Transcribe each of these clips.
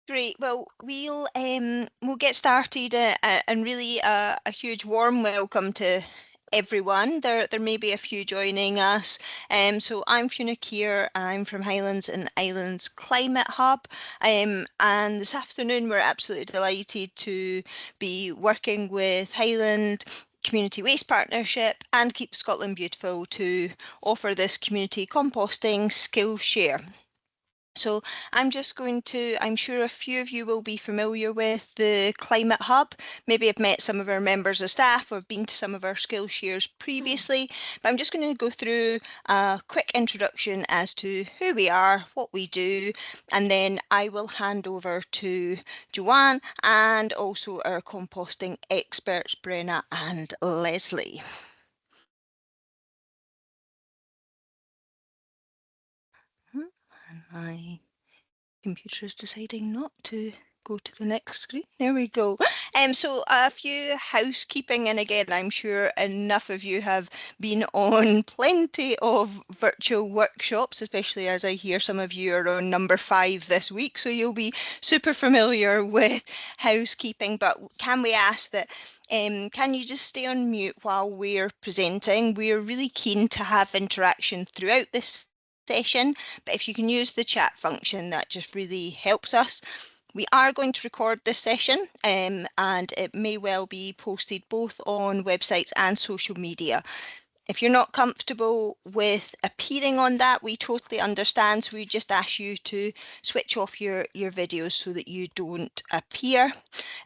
Great. Well, we'll get started, and really a huge warm welcome to everyone. There may be a few joining us. So I'm Fiona Keir. I'm from Highlands and Islands Climate Hub. And this afternoon we're absolutely delighted to be working with Highland Community Waste Partnership and Keep Scotland Beautiful to offer this community composting Skillshare. So I'm sure a few of you will be familiar with the Climate Hub, maybe have met some of our members of staff or been to some of our Skillshares previously, but I'm just going to go through a quick introduction as to who we are, what we do, and then I will hand over to Joanne and also our composting experts, Brenna and Lesley. My computer is deciding not to go to the next screen. There we go. So a few housekeeping, and again, I'm sure enough of you have been on plenty of virtual workshops, especially as I hear some of you are on number 5 this week, so you'll be super familiar with housekeeping. But can we ask that can you just stay on mute while we're presenting? We're really keen to have interaction throughout this session, but if you can use the chat function, that just really helps us. We are going to record this session, and it may well be posted both on websites and social media. If you're not comfortable with appearing on that, we totally understand, so we just ask you to switch off your videos so that you don't appear.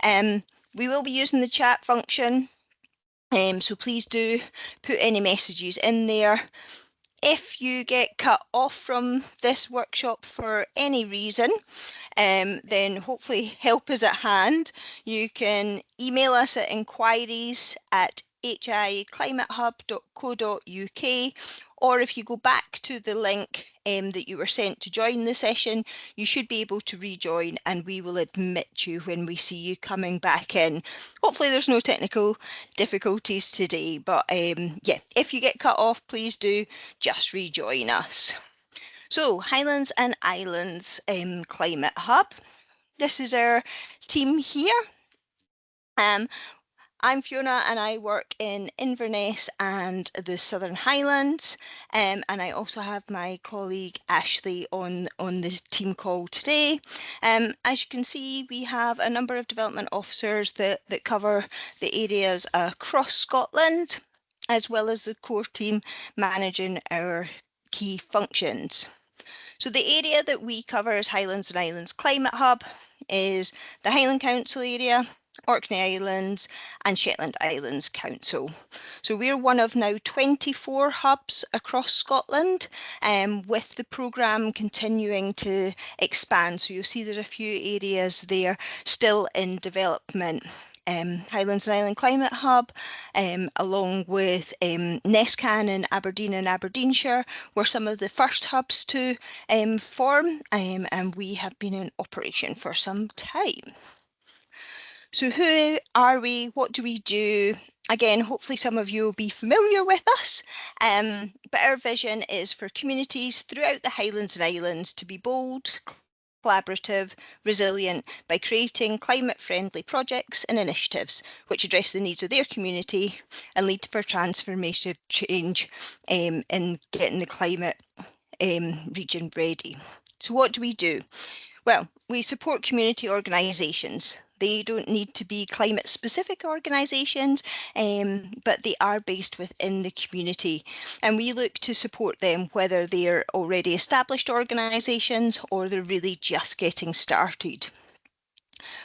We will be using the chat function, so please do put any messages in there. If you get cut off from this workshop for any reason, then hopefully help is at hand. You can email us at inquiries@hiclimatehub.co.uk, or if you go back to the link that you were sent to join the session, you should be able to rejoin and we will admit you when we see you coming back in. Hopefully there's no technical difficulties today, but yeah, if you get cut off, please do just rejoin us. So Highlands and Islands Climate Hub. This is our team here. I'm Fiona and I work in Inverness and the Southern Highlands, and I also have my colleague Ashley on the team call today. As you can see, we have a number of development officers that cover the areas across Scotland, as well as the core team managing our key functions. So the area that we cover as Highlands and Islands Climate Hub is the Highland Council area, Orkney Islands and Shetland Islands Council. So we're one of now 24 hubs across Scotland, with the programme continuing to expand. So you'll see there's a few areas there still in development. Highlands and Island Climate Hub, along with Nescan in Aberdeen and Aberdeenshire, were some of the first hubs to form, and we have been in operation for some time. So who are we? What do we do? Again, hopefully some of you will be familiar with us, but our vision is for communities throughout the Highlands and Islands to be bold, collaborative, resilient by creating climate-friendly projects and initiatives which address the needs of their community and lead for transformative change in getting the climate region ready. So what do we do? Well, we support community organisations. They don't need to be climate-specific organisations, but they are based within the community. And we look to support them whether they're already established organisations or they're really just getting started.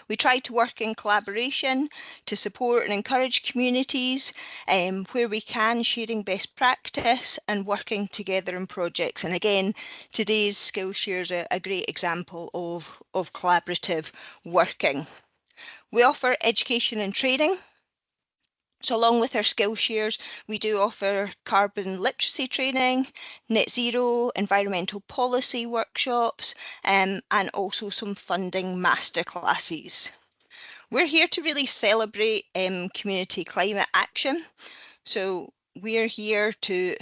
We try to work in collaboration to support and encourage communities where we can, sharing best practice and working together in projects. And again, today's Skillshare is a great example of collaborative working. We offer education and training. So along with our Skillshares, we do offer carbon literacy training, net zero, environmental policy workshops, and also some funding masterclasses. We're here to really celebrate community climate action. So we're here to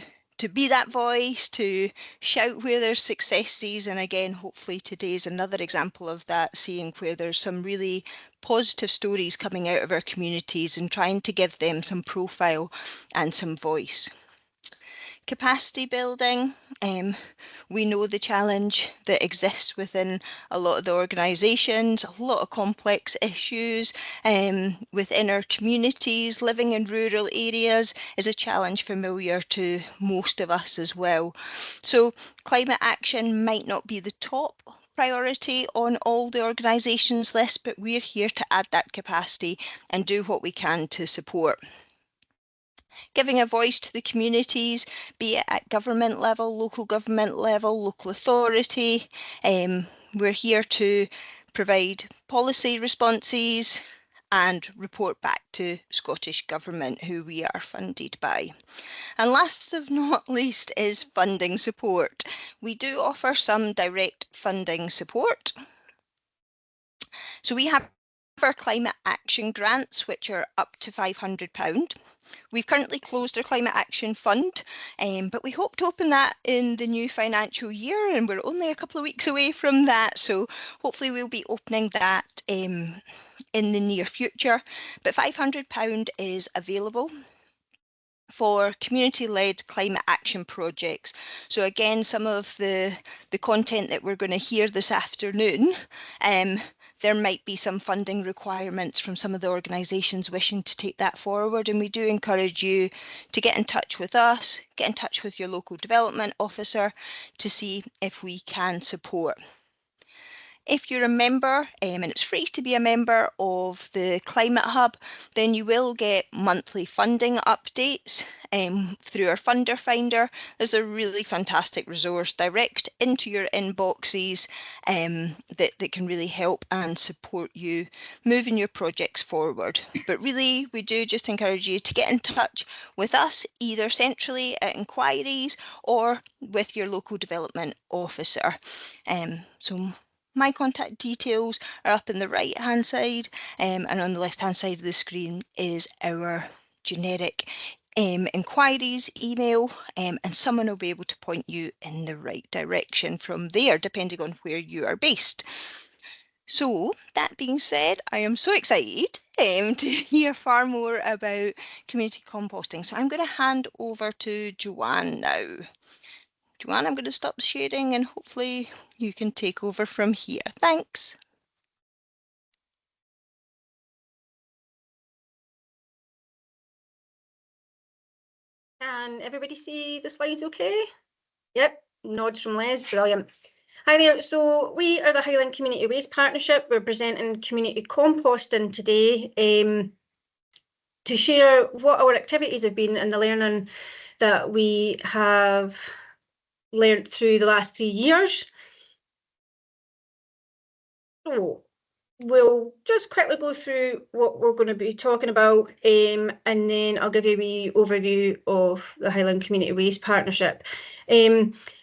be that voice, to shout where there's successes. And again, hopefully today's another example of that, seeing where there's some really positive stories coming out of our communities and trying to give them some profile and some voice. Capacity building. We know the challenge that exists within a lot of the organisations, a lot of complex issues within our communities. Living in rural areas is a challenge familiar to most of us as well. So climate action might not be the top priority on all the organisations' list, but we're here to add that capacity and do what we can to support. Giving a voice to the communities, be it at government level, local authority. We're here to provide policy responses and report back to Scottish Government, who we are funded by. And last but not least is funding support. We do offer some direct funding support. So we have our climate action grants, which are up to £500. We've currently closed our Climate Action Fund, but we hope to open that in the new financial year, and we're only a couple of weeks away from that, so hopefully we'll be opening that in the near future. But £500 is available for community-led climate action projects. So again, some of the content that we're going to hear this afternoon, there might be some funding requirements from some of the organisations wishing to take that forward, and we do encourage you to get in touch with us, get in touch with your local development officer to see if we can support. If you're a member, and it's free to be a member of the Climate Hub, then you will get monthly funding updates through our funder finder. There's a really fantastic resource direct into your inboxes that can really help and support you moving your projects forward. But really, we do just encourage you to get in touch with us, either centrally at inquiries or with your local development officer. So my contact details are up in the right hand side, and on the left hand side of the screen is our generic inquiries email, and someone will be able to point you in the right direction from there, depending on where you are based. So that being said, I am so excited to hear far more about community composting. So I'm going to hand over to Joanne now. Joanne, I'm going to stop sharing and hopefully you can take over from here. Thanks. Can everybody see the slides okay? Yep, nods from Les, brilliant. Hi there, so we are the Highland Community Waste Partnership. We're presenting community composting today to share what our activities have been and the learning that we have learned through the last 3 years. So we'll just quickly go through what we're going to be talking about, and then I'll give you a wee overview of the Highland Community Waste Partnership.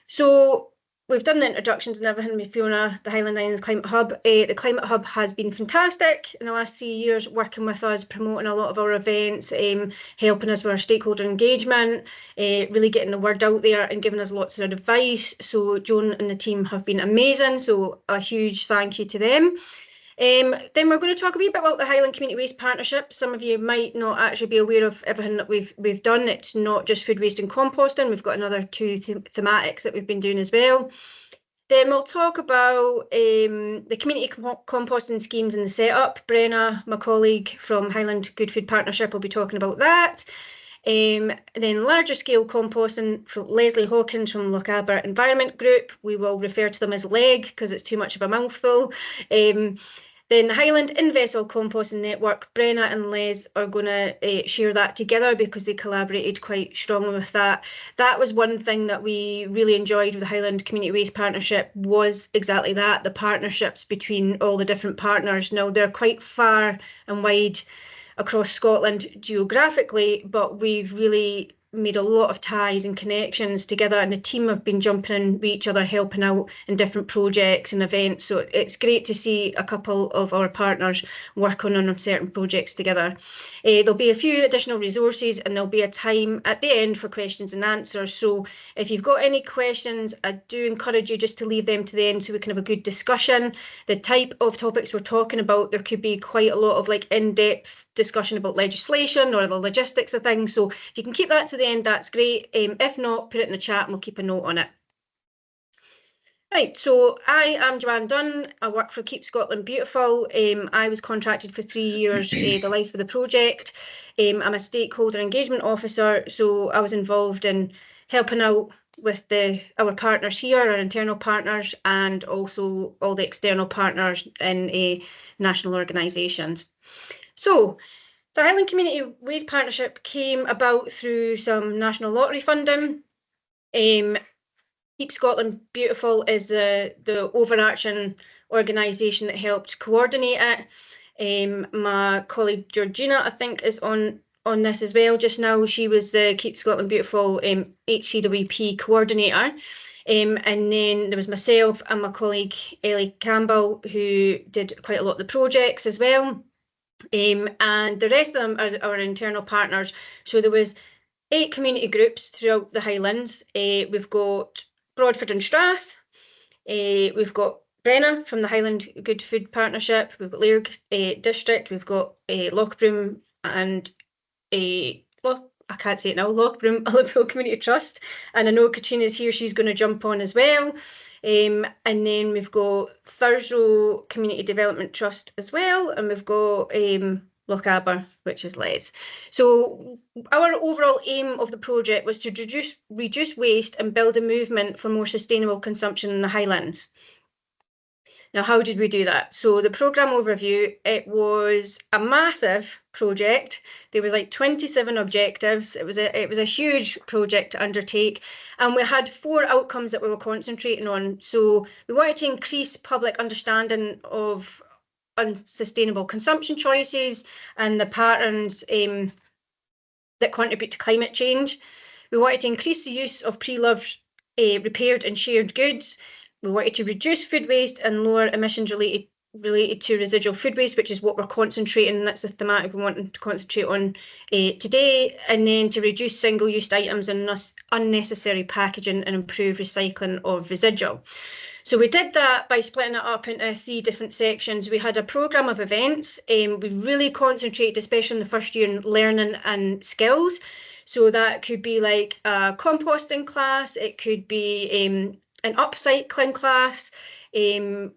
So we've done the introductions and everything with Fiona, the Highland Islands Climate Hub. The Climate Hub has been fantastic in the last 3 years, working with us, promoting a lot of our events, helping us with our stakeholder engagement, really getting the word out there and giving us lots of advice. So Joan and the team have been amazing, so a huge thank you to them. Then we're going to talk a wee bit about the Highland Community Waste Partnership. Some of you might not actually be aware of everything that we've done. It's not just food waste and composting. We've got another 2 thematics that we've been doing as well. Then we'll talk about the community composting schemes and the setup. Brenna, my colleague from Highland Good Food Partnership, will be talking about that. Then larger scale composting from Lesley Hawkins from Lochaber Environmental Group. We will refer to them as LEG because it's too much of a mouthful. Then the Highland In-Vessel Composting Network, Brenna and Les are going to share that together because they collaborated quite strongly with that. That was one thing that we really enjoyed with the Highland Community Waste Partnership, was exactly that, the partnerships between all the different partners. Now, they're quite far and wide across Scotland geographically, but we've really made a lot of ties and connections together, and the team have been jumping in with each other, helping out in different projects and events. So it's great to see a couple of our partners working on certain projects together. There'll be a few additional resources, and there'll be a time at the end for questions and answers. So if you've got any questions, I do encourage you just to leave them to the end so we can have a good discussion. The type of topics we're talking about, there could be quite a lot of like in-depth discussion about legislation or the logistics of things. So if you can keep that to the end, that's great. If not, put it in the chat and we'll keep a note on it. Right, so I am Joanne Dunn. I work for Keep Scotland Beautiful. I was contracted for 3 years, the life of the project. I'm a stakeholder engagement officer, so I was involved in helping out with our partners here, our internal partners, and also all the external partners in national organisations. So the Highland Community Waste Partnership came about through some national lottery funding. Keep Scotland Beautiful is the overarching organisation that helped coordinate it. My colleague Georgina, I think, is on this as well just now. She was the Keep Scotland Beautiful HCWP coordinator. And then there was myself and my colleague Ellie Campbell, who did quite a lot of the projects as well. And the rest of them are our internal partners. So there was 8 community groups throughout the Highlands. We've got Broadford and Strath. We've got Brenna from the Highland Good Food Partnership. We've got Lairg District. We've got Lochaber and I can't say it now, Lochaber Liverpool Community Trust. And I know Katrina's here, she's going to jump on as well. And then we've got Thursrow Community Development Trust as well. And we've got Lochaber, which is Les. So our overall aim of the project was to reduce waste and build a movement for more sustainable consumption in the Highlands. Now, how did we do that? So the programme overview, it was a massive project. There was like 27 objectives. It was a huge project to undertake. And we had 4 outcomes that we were concentrating on. So we wanted to increase public understanding of unsustainable consumption choices and the patterns that contribute to climate change. We wanted to increase the use of pre-loved, repaired and shared goods. We wanted to reduce food waste and lower emissions related to residual food waste, which is what we're concentrating. That's the thematic we want to concentrate on today. And then to reduce single-use items and unnecessary packaging and improve recycling of residual. So we did that by splitting it up into 3 different sections. We had a programme of events. We really concentrated, especially in the first year, on learning and skills. So that could be like a composting class. It could be an upcycling class. It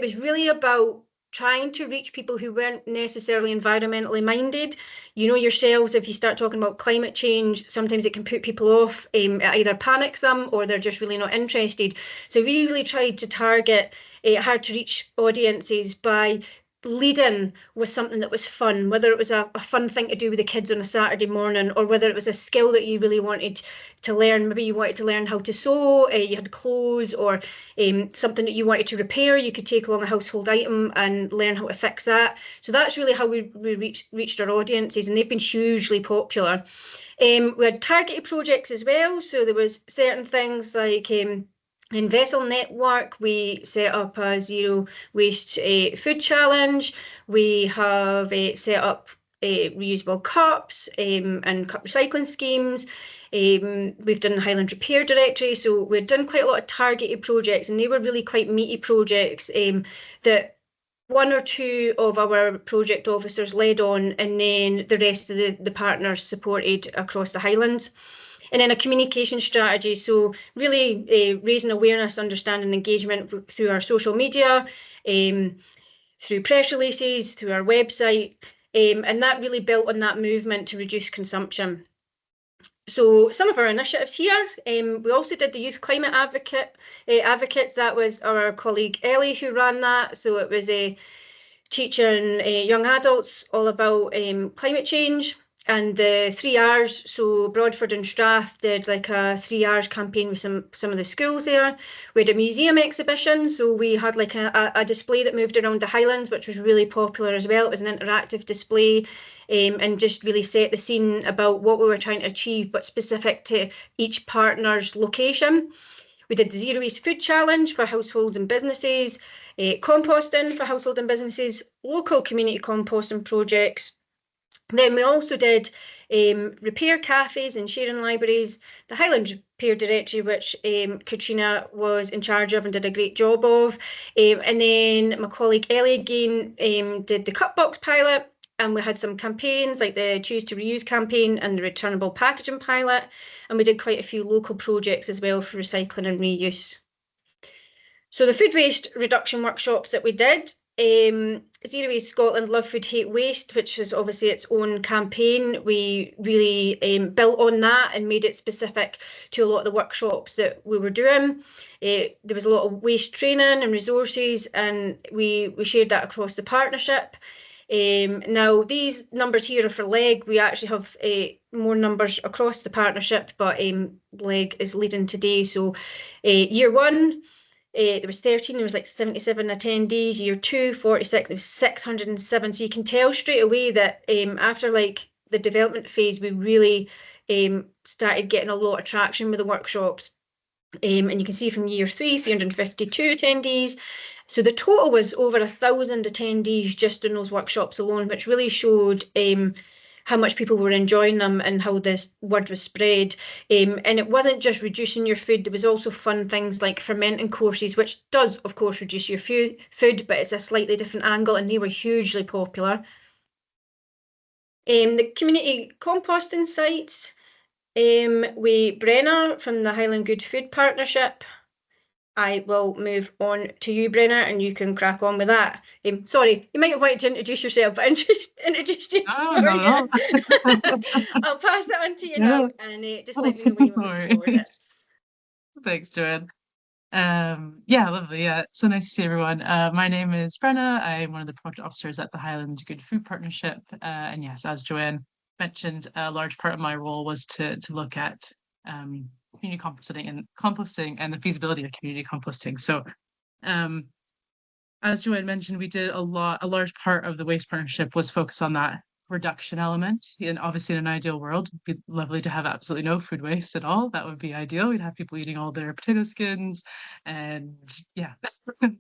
was really about trying to reach people who weren't necessarily environmentally minded. You know yourselves, if you start talking about climate change, sometimes it can put people off. It either panics them or they're just really not interested. So we really tried to target hard to reach audiences by leading with something that was fun, whether it was a fun thing to do with the kids on a Saturday morning, or whether it was a skill that you really wanted to learn. Maybe you wanted to learn how to sew, you had clothes, or something that you wanted to repair. You could take along a household item and learn how to fix that. So that's really how we reached our audiences, and they've been hugely popular. We had targeted projects as well. So there was certain things like in Vessel Network, we set up a zero waste food challenge. We have set up reusable cups and cup recycling schemes. We've done the Highland Repair Directory. So we've done quite a lot of targeted projects, and they were really quite meaty projects that 1 or 2 of our project officers led on, and then the rest of the partners supported across the Highlands. And then a communication strategy, so really raising awareness, understanding, engagement through our social media, through press releases, through our website, and that really built on that movement to reduce consumption. So some of our initiatives here, we also did the Youth Climate Advocates. That was our colleague Ellie who ran that. So it was teaching young adults all about climate change. and the 3 Rs, so Broadford and Strath did like a 3 Rs campaign with some of the schools there. We had a museum exhibition, so we had like a display that moved around the Highlands, which was really popular as well. It was an interactive display, and just really set the scene about what we were trying to achieve, but specific to each partner's location. We did the Zero Waste Food Challenge for households and businesses, composting for household and businesses, local community composting projects. Then we also did repair cafes and sharing libraries, the Highland Repair Directory, which Katrina was in charge of and did a great job of. And then my colleague Ellie again did the cut box pilot, and we had some campaigns like the Choose to Reuse campaign and the returnable packaging pilot. And we did quite a few local projects as well for recycling and reuse. So the food waste reduction workshops that we did, Zero Waste Scotland Love Food Hate Waste, which is obviously its own campaign. We really built on that and made it specific to a lot of the workshops that we were doing. There was a lot of waste training and resources, and we shared that across the partnership. Now these numbers here are for leg. We actually have more numbers across the partnership, but leg is leading today. So year one, there was 13, there was like 77 attendees. Year 2, 46, there was 607. So you can tell straight away that after like the development phase, we really started getting a lot of traction with the workshops. And you can see from year 3, 352 attendees. So the total was over 1,000 attendees just in those workshops alone, which really showed how much people were enjoying them and how this word was spread. And it wasn't just reducing your food, there was also fun things like fermenting courses, which does, of course, reduce your food, but it's a slightly different angle, and they were hugely popular. The community composting sites, Brenna from the Highland Good Food Partnership. I will move on to you, Brenna, and you can crack on with that. Sorry, you might have wanted to introduce yourself, but introduce you. Oh, no. I'll pass it on to you now, and just let me know when you want me to forward it. Thanks, Joanne. Yeah, lovely. Yeah, so nice to see everyone. My name is Brenna. I'm one of the project officers at the Highland Good Food Partnership. And yes, as Joanne mentioned, a large part of my role was to look at community composting and the feasibility of community composting. So as Joanne mentioned, we did a large part of the waste partnership was focused on that reduction element. And obviously in an ideal world, it'd be lovely to have absolutely no food waste at all. That would be ideal. We'd have people eating all their potato skins and yeah,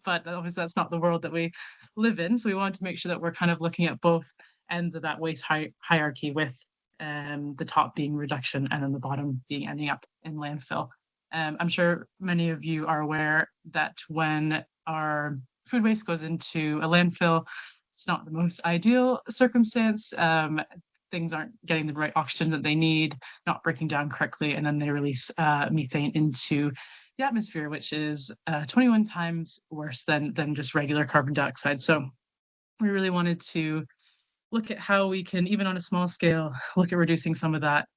but obviously that's not the world that we live in. So we wanted to make sure that we're kind of looking at both ends of that waste hierarchy, with the top being reduction and then the bottom being ending up in landfill. I'm sure many of you are aware that when our food waste goes into a landfill, it's not the most ideal circumstance. Things aren't getting the right oxygen that they need, not breaking down correctly, and then they release methane into the atmosphere, which is 21 times worse than just regular carbon dioxide. So we really wanted to look at how we can, even on a small scale, look at reducing some of that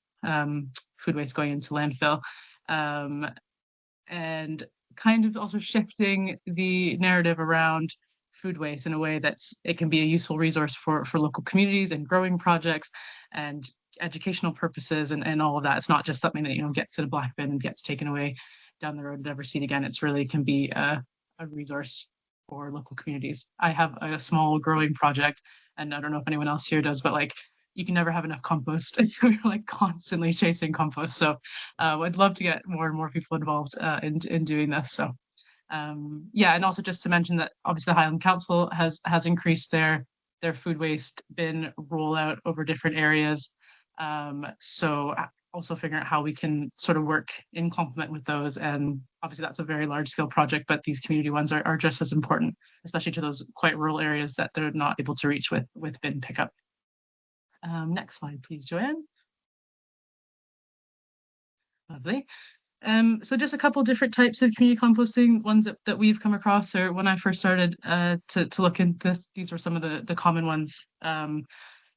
food waste going into landfill, and kind of also shifting the narrative around food waste in a way that's it can be a useful resource for local communities and growing projects and educational purposes and all of that. It's not just something that gets in a black bin and gets taken away down the road and never seen again. It's really can be a resource for local communities. I have a small growing project, and I don't know if anyone else here does, but like you can never have enough compost. So you're like constantly chasing compost. So I'd love to get more and more people involved in doing this. So yeah, and also just to mention that obviously the Highland Council has increased their food waste bin rollout over different areas. So also figuring out how we can sort of work in complement with those. And obviously that's a very large scale project, but these community ones are just as important, especially to those quite rural areas that they're not able to reach with bin pickup. Next slide, please, Joanne. Lovely. So just a couple different types of community composting, ones that we've come across, or when I first started to look into this, these were some of the common ones.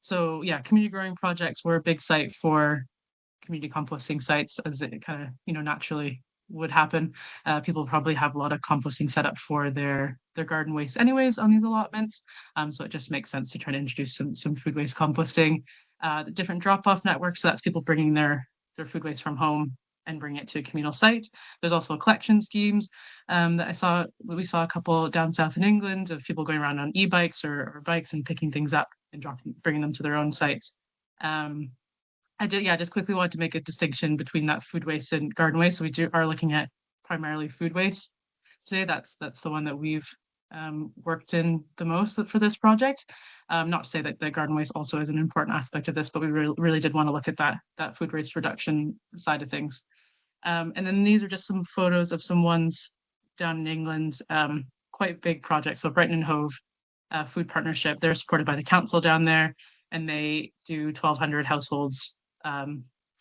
So yeah, community growing projects were a big site for community composting sites, as it kind of naturally would happen. People probably have a lot of composting set up for their garden waste anyways on these allotments. So it just makes sense to try to introduce some food waste composting. The different drop-off networks, so that's people bringing their food waste from home and bring it to a communal site. There's also collection schemes that we saw a couple down south in England of people going around on e-bikes or bikes and picking things up and bringing them to their own sites. I just quickly wanted to make a distinction between that food waste and garden waste. So we are looking at primarily food waste today. That's the one that we've worked in the most for this project. Not to say that the garden waste also is an important aspect of this, but we really did want to look at that food waste reduction side of things. And then these are just some photos of some ones down in England, quite big projects. So Brighton and Hove Food Partnership, they're supported by the council down there, and they do 1,200 households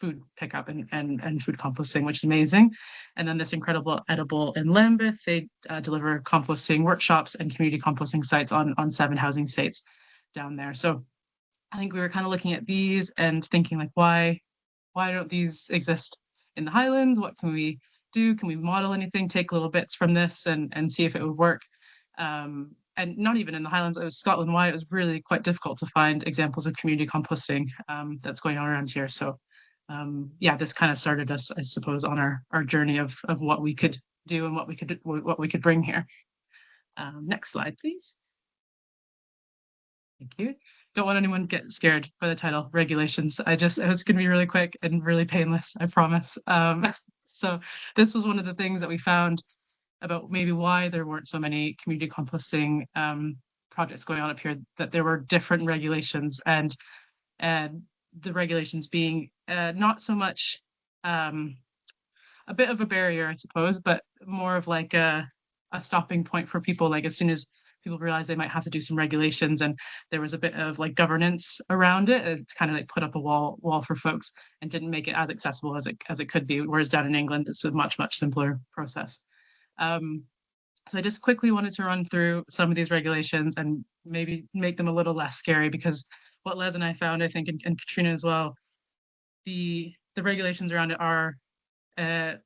food pickup and food composting, which is amazing. And then this incredible edible in Lambeth, they deliver composting workshops and community composting sites on 7 housing sites down there. So I think we were kind of looking at these and thinking like, why don't these exist in the Highlands? What can we do? Can we model anything, take little bits from this and see if it would work? And not even in the Highlands, it was Scotland wide. It was really quite difficult to find examples of community composting that's going on around here. So this kind of started us, I suppose, on our journey of what we could do and what we could bring here. Next slide, please. Thank you. Don't want anyone to get scared by the title, regulations. It's going to be really quick and really painless, I promise. So this was one of the things that we found about maybe why there weren't so many community composting projects going on up here, that there were different regulations, and the regulations being not so much a bit of a barrier, I suppose, but more of like a stopping point for people. Like as soon as people realized they might have to do some regulations, and there was a bit of like governance around it, it kind of like put up a wall for folks and didn't make it as accessible as it could be. Whereas down in England, it's a much simpler process. So I just quickly wanted to run through some of these regulations and maybe make them a little less scary, because what Les and I found, I think, and Katrina as well, the regulations around it are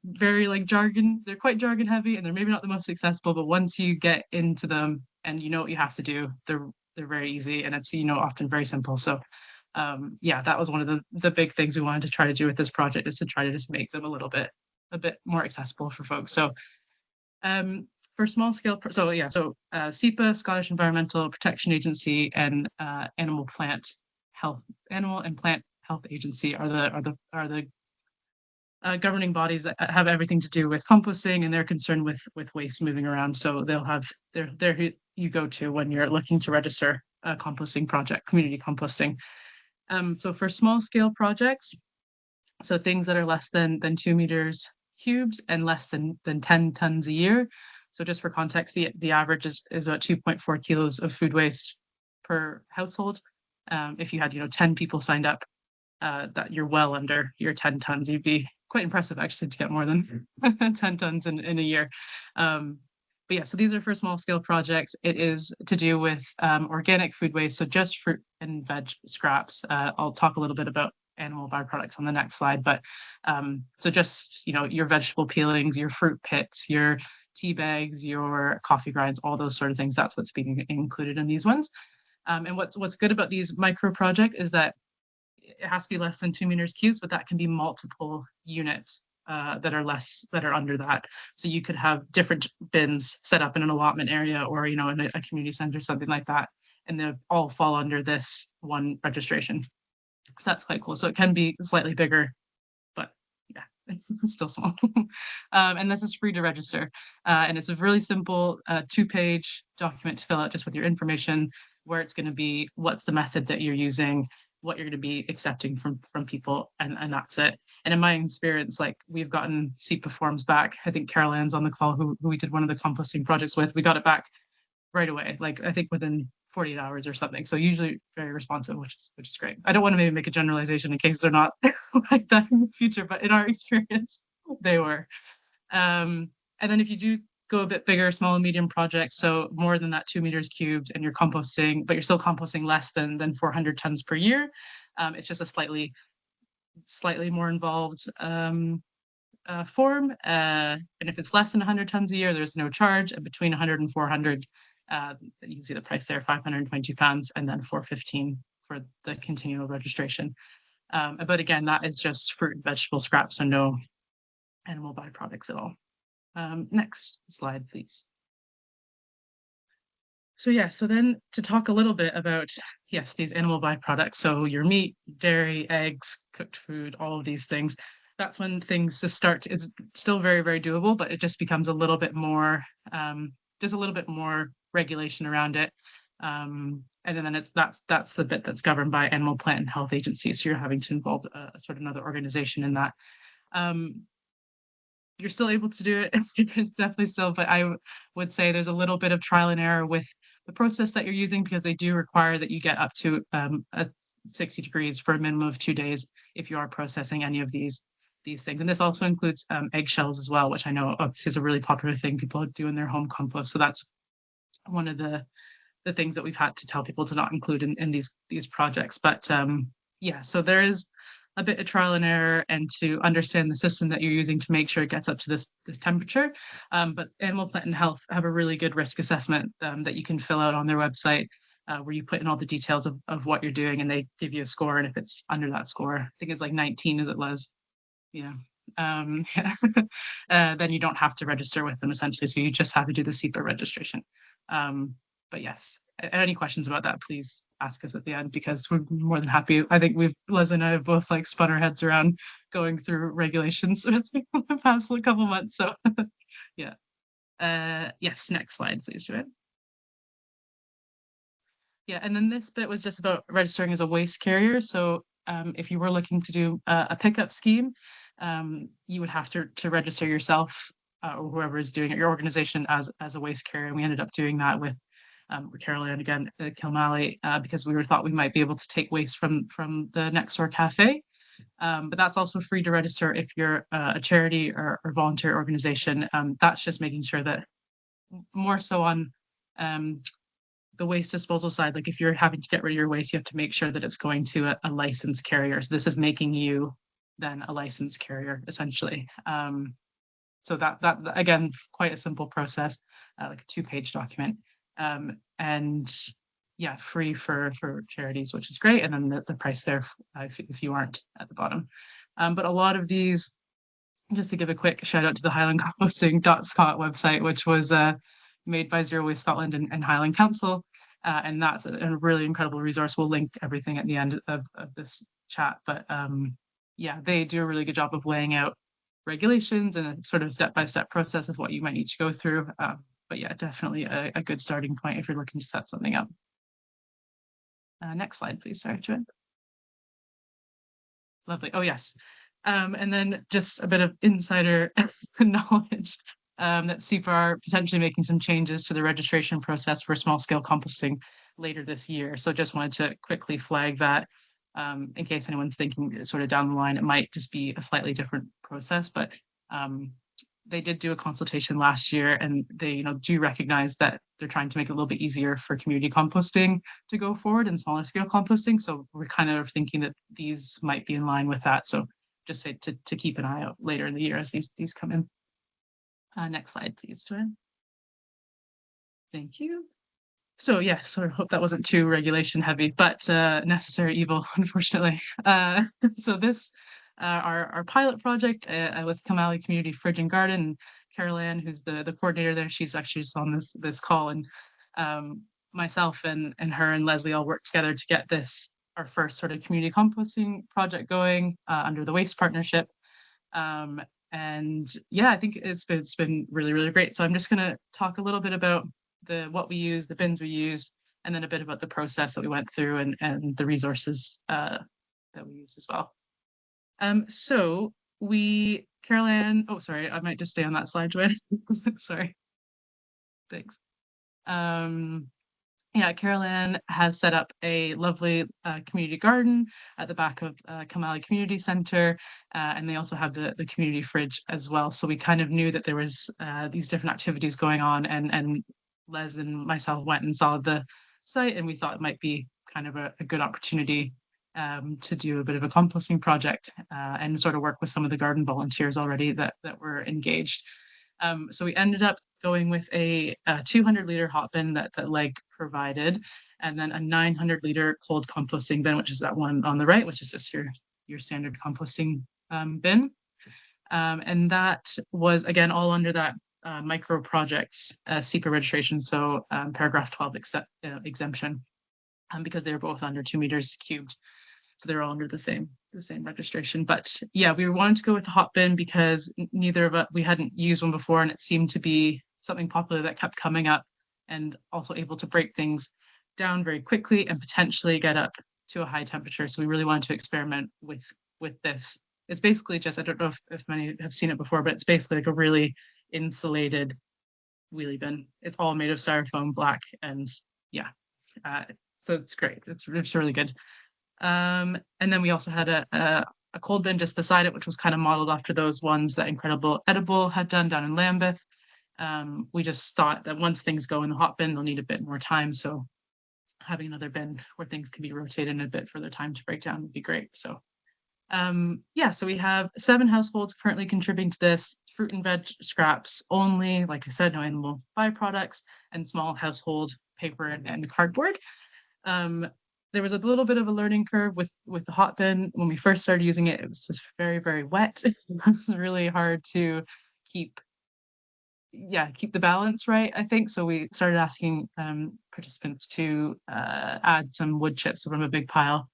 very like jargon. They're quite jargon heavy, and they're maybe not the most accessible, but once you get into them and you know what you have to do, they're very easy, and it's often very simple. So that was one of the big things we wanted to try to do with this project, is to try to just make them a bit more accessible for folks. So for small scale, SEPA, Scottish Environmental Protection Agency, and Animal and Plant Health Agency are the governing bodies that have everything to do with composting, and they're concerned with waste moving around. So they'll have they're who you go to when you're looking to register a composting project, community composting. So for small scale projects, so things that are less than 2 meters cubed and less than 10 tons a year. So just for context, the average is about 2.4 kilos of food waste per household. If you had 10 people signed up, that you're well under your 10 tons. You'd be quite impressive actually to get more than 10 tons in a year. But yeah, so these are for small scale projects. It is to do with organic food waste, so just fruit and veg scraps. I'll talk a little bit about animal byproducts on the next slide, but so just your vegetable peelings, your fruit pits, your tea bags, your coffee grinds, all those sort of things. That's what's being included in these ones. And what's good about these micro projects is that it has to be less than 2 meters cubed, but that can be multiple units that are under that. So you could have different bins set up in an allotment area, or in a community center, something like that, and they all fall under this one registration. So that's quite cool. So it can be slightly bigger, but yeah, it's still small. And this is free to register. And it's a really simple 2-page document to fill out, just with your information, where it's going to be, what's the method that you're using, what you're going to be accepting from people, and that's it. And in my experience, like, we've gotten SEPA forms back. I think Carol Ann's on the call, who we did one of the composting projects with. We got it back right away, like I think within 48 hours or something. So usually very responsive, which is great. I don't want to maybe make a generalization in case they're not like that in the future, but in our experience, they were. And then if you do go a bit bigger, small and medium projects, so more than that 2 meters cubed, and you're composting, but you're still composting less than 400 tons per year. It's just a slightly more involved form. And if it's less than 100 tons a year, there's no charge. And between 100 and 400, you can see the price there, £522, and then £415 for the continual registration. But again, that is just fruit and vegetable scraps, so no animal byproducts at all. Next slide, please. So yeah, so then to talk a little bit about, yes, these animal byproducts. So your meat, dairy, eggs, cooked food, all of these things. That's when things just start. It's still very, very doable, but it just becomes a little bit more, just a little bit more regulation around it. And then that's the bit that's governed by animal, plant, and health agencies. So you're having to involve sort of another organization in that. You're still able to do it. It's definitely still, but I would say there's a little bit of trial and error with the process that you're using, because they do require that you get up to 60 degrees for a minimum of 2 days if you are processing any of these things. And this also includes eggshells as well, which I know obviously is a really popular thing people do in their home compost. So that's one of the things that we've had to tell people to not include in these projects. But yeah, so there is a bit of trial and error, and to understand the system that you're using to make sure it gets up to this temperature. But Animal, Plant and Health have a really good risk assessment that you can fill out on their website, where you put in all the details of what you're doing, and they give you a score. And if it's under that score, I think it's like 19, is it, Les? Yeah. Then you don't have to register with them, essentially. So you just have to do the SEPA registration. But yes, any questions about that, please ask us at the end, because we're more than happy. I think Lesley and I have both like spun our heads around going through regulations in the past couple months. So yeah. Yes, next slide, please, Joanne. Yeah, and then this bit was just about registering as a waste carrier. So if you were looking to do a pickup scheme, you would have to register yourself or whoever is doing it, your organization, as a waste carrier. And we ended up doing that with Caroline again at Kilmally, because we thought we might be able to take waste from the next door cafe. But that's also free to register if you're a charity or volunteer organization. That's just making sure that more so on the waste disposal side, like if you're having to get rid of your waste, you have to make sure that it's going to a licensed carrier. So this is making you then a licensed carrier, essentially. So that again, quite a simple process, like a 2-page document. And yeah, free for charities, which is great. And then the price there if you aren't at the bottom. But a lot of these, just to give a quick shout out to the highlandcomposting.scot website, which was made by Zero Waste Scotland and Highland Council. And that's a really incredible resource. We'll link everything at the end of this chat. But yeah, they do a really good job of laying out regulations and a sort of step-by-step process of what you might need to go through. But yeah, definitely a good starting point if you're looking to set something up. Next slide, please. Sorry, Joanne. Lovely. Oh, yes. And then just a bit of insider knowledge that SEPA are potentially making some changes to the registration process for small-scale composting later this year. So just wanted to quickly flag that in case anyone's thinking sort of down the line, it might just be a slightly different process. But they did do a consultation last year, and they do recognize that they're trying to make it a little bit easier for community composting to go forward and smaller scale composting. So we're kind of thinking that these might be in line with that. So just say to keep an eye out later in the year as these come in. Next slide, please, Joanne. Thank you. So yes, I hope that wasn't too regulation heavy, but necessary evil, unfortunately. So this, our pilot project with Kilmally Community Fridge and Garden. Carol Ann, who's the coordinator there, she's actually just on this call, and myself and her and Lesley all worked together to get this, our first sort of community composting project going under the Waste Partnership. And yeah, I think it's been really, really great. So I'm just going to talk a little bit about what we use, the bins we used, and then a bit about the process that we went through and the resources that we used as well. So Carol Ann, oh, sorry, I might just stay on that slide, Joanne. Sorry. Thanks. Yeah, Carol Ann has set up a lovely community garden at the back of Kilmally Community Centre, and they also have the community fridge as well. So we kind of knew that there was these different activities going on, and Les and myself went and saw the site, and we thought it might be kind of a good opportunity to do a bit of a composting project and sort of work with some of the garden volunteers already that were engaged. So we ended up going with a 200-liter hot bin that Leg provided, and then a 900-liter cold composting bin, which is that one on the right, which is just your standard composting bin. And that was, again, all under that micro projects SEPA registration, so paragraph 12 exemption, because they were both under 2 meters cubed. So they're all under the same registration. But yeah, we wanted to go with the hot bin because neither of us, we hadn't used one before, and it seemed to be something popular that kept coming up, and also able to break things down very quickly and potentially get up to a high temperature. So we really wanted to experiment with this. It's basically just, I don't know if many have seen it before, but it's basically like a really insulated wheelie bin. It's all made of styrofoam black, and yeah, so it's great. It's really good. And then we also had a cold bin just beside it, which was kind of modeled after those ones that Incredible Edible had done down in Lambeth. We just thought that once things go in the hot bin, they'll need a bit more time. So having another bin where things can be rotated in a bit further time to break down would be great. So yeah, so we have 7 households currently contributing to this. Fruit and veg scraps only, like I said, no animal byproducts, and small household paper and cardboard. There was a little bit of a learning curve with the hot bin. When we first started using it, it was just very, very wet. It was really hard to keep the balance right, I think. So we started asking participants to add some wood chips from a big pile.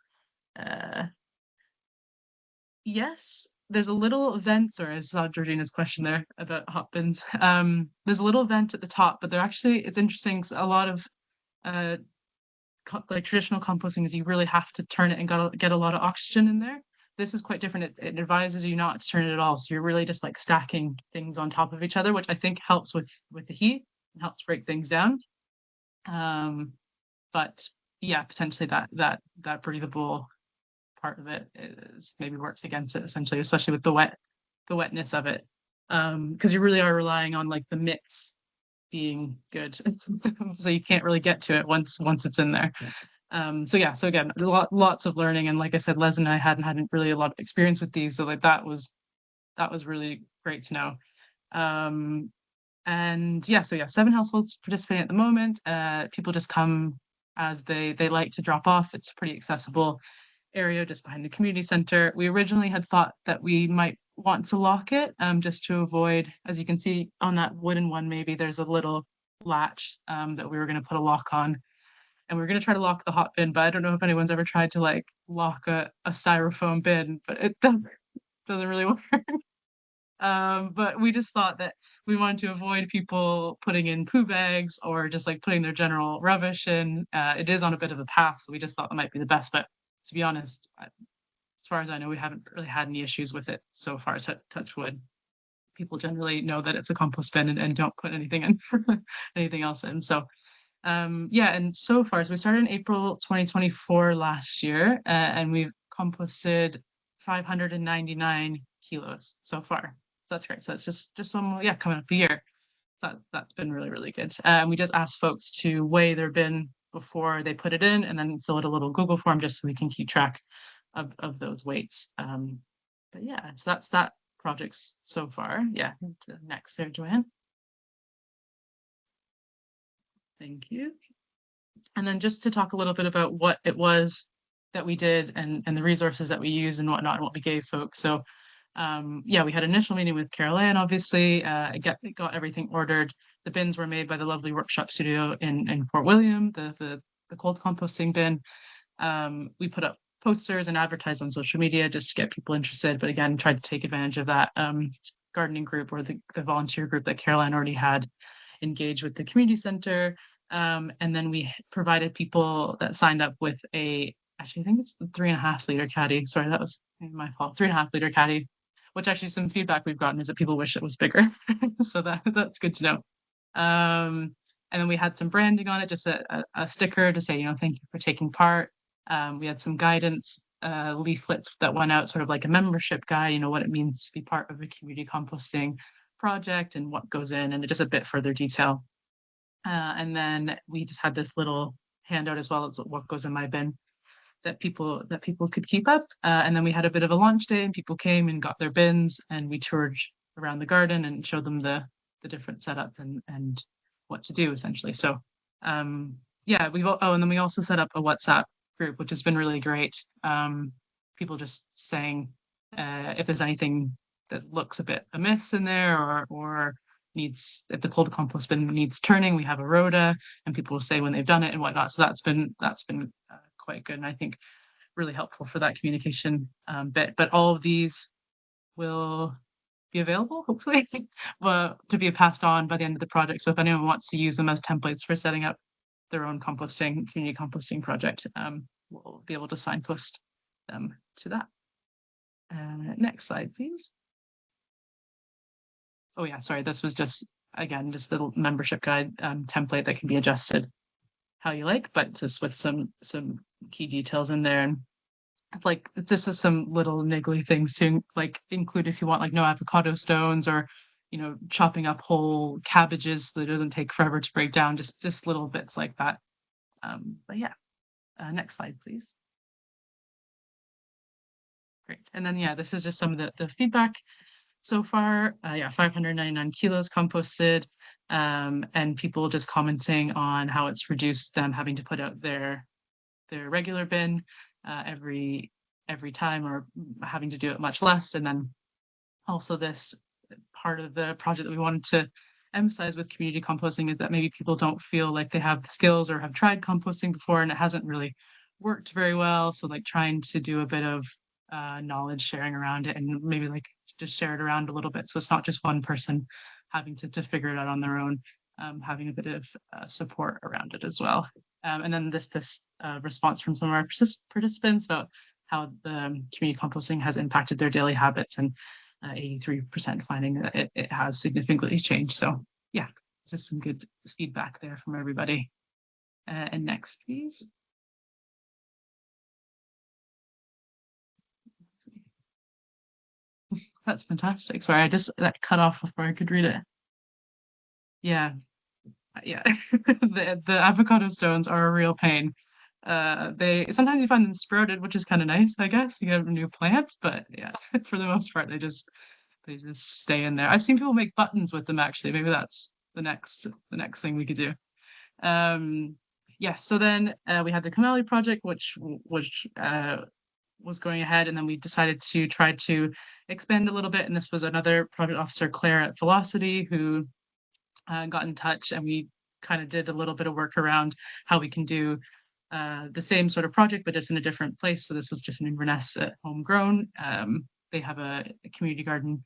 Yes, there's a little vent, sorry, I saw Georgina's question there about hot bins. There's a little vent at the top, but it's interesting, a lot of like traditional composting is you really have to turn it and get a lot of oxygen in there. This is quite different. It advises you not to turn it at all. So you're really just like stacking things on top of each other, which I think helps with the heat and helps break things down. But yeah, potentially that breathable part of it is maybe works against it essentially, especially with the wetness of it. Because you really are relying on like the mix being good. So you can't really get to it once it's in there. So again, lots of learning, and like I said, Les and I hadn't really a lot of experience with these, so like that was really great to know. And yeah, 7 households participating at the moment. People just come as they like to drop off. It's a pretty accessible area just behind the community center. We originally had thought that we might want to lock it, just to avoid, as you can see on that wooden one, maybe there's a little latch that we were going to put a lock on, and we were going to try to lock the hot bin, but I don't know if anyone's ever tried to like lock a styrofoam bin, but it doesn't really work. But we just thought that we wanted to avoid people putting in poo bags or just like putting their general rubbish in. It is on a bit of a path, so we just thought that might be the best. But to be honest, as far as I know, we haven't really had any issues with it so far. Touch wood. People generally know that it's a compost bin and don't put anything in anything else in. So yeah, and so far, so we started in April 2024 last year, and we've composted 599 kilos so far. So that's great. So it's just coming up a year. That's been really, really good. We just asked folks to weigh their bin before they put it in, and then fill out a little Google form just so we can keep track of those weights. But yeah, so that's that project so far. Yeah, next there, Joanne. Thank you. And then just to talk a little bit about what it was that we did and the resources that we use and whatnot, and what we gave folks. So yeah, we had an initial meeting with Carol Ann, obviously, got everything ordered. The bins were made by the lovely workshop studio in Fort William, the cold composting bin. We put up posters and advertised on social media just to get people interested, but again, tried to take advantage of that gardening group or the volunteer group that Carol Ann already had engaged with the community center. And then we provided people that signed up with actually I think it's the 3.5 liter caddy. Sorry, that was my fault. 3.5 liter caddy, which actually some feedback we've gotten is that people wish it was bigger. So that's good to know. And then we had some branding on it, just a sticker to say, thank you for taking part. We had some guidance leaflets that went out, sort of like a membership guide, what it means to be part of a community composting project and what goes in, and just a bit further detail. And then we just had this little handout as well as what goes in my bin that people could keep up. And then we had a bit of a launch day, and people came and got their bins, and we toured around the garden and showed them the different setup and what to do essentially. So yeah, and then we also set up a WhatsApp group, which has been really great. People just saying if there's anything that looks a bit amiss in there, or needs, if the cold compost bin needs turning, we have a rota, and people will say when they've done it and whatnot. So that's been quite good, and I think really helpful for that communication bit. But all of these will be available, hopefully, well, to be passed on by the end of the project. So if anyone wants to use them as templates for setting up their own community composting project, we'll be able to signpost them to that. Next slide, please. Oh yeah, sorry, this was just, again, just a little membership guide template that can be adjusted how you like, but just with some key details in there. And like, this is some little niggly things to like include if you want, like no avocado stones, or chopping up whole cabbages so that it doesn't take forever to break down, just little bits like that. But yeah, next slide, please. Great. And then yeah, this is just some of the feedback so far. Yeah, 599 kilos composted, and people just commenting on how it's reduced them having to put out their regular bin every time, or having to do it much less. And then also this part of the project that we wanted to emphasize with community composting is that maybe people don't feel like they have the skills or have tried composting before and it hasn't really worked very well. So like trying to do a bit of knowledge sharing around it, and maybe like just share it around a little bit, so it's not just one person having to figure it out on their own, having a bit of support around it as well. And then this response from some of our participants about how the community composting has impacted their daily habits, and 83% finding that it has significantly changed. So yeah, just some good feedback there from everybody. And next, please. That's fantastic. Sorry, I just that cut off before I could read it. Yeah. The avocado stones are a real pain. They sometimes you find them sprouted, which is kind of nice, I guess. You get a new plant, but yeah, for the most part, they just stay in there. I've seen people make buttons with them actually. Maybe that's the next thing we could do. Yeah, so then we had the Kamali project, which was going ahead, and then we decided to try to expand a little bit, and this was another project officer, Claire at Velocity, who got in touch, and we kind of did a little bit of work around how we can do the same sort of project, but just in a different place. So this was just an Inverness homegrown. They have a community garden.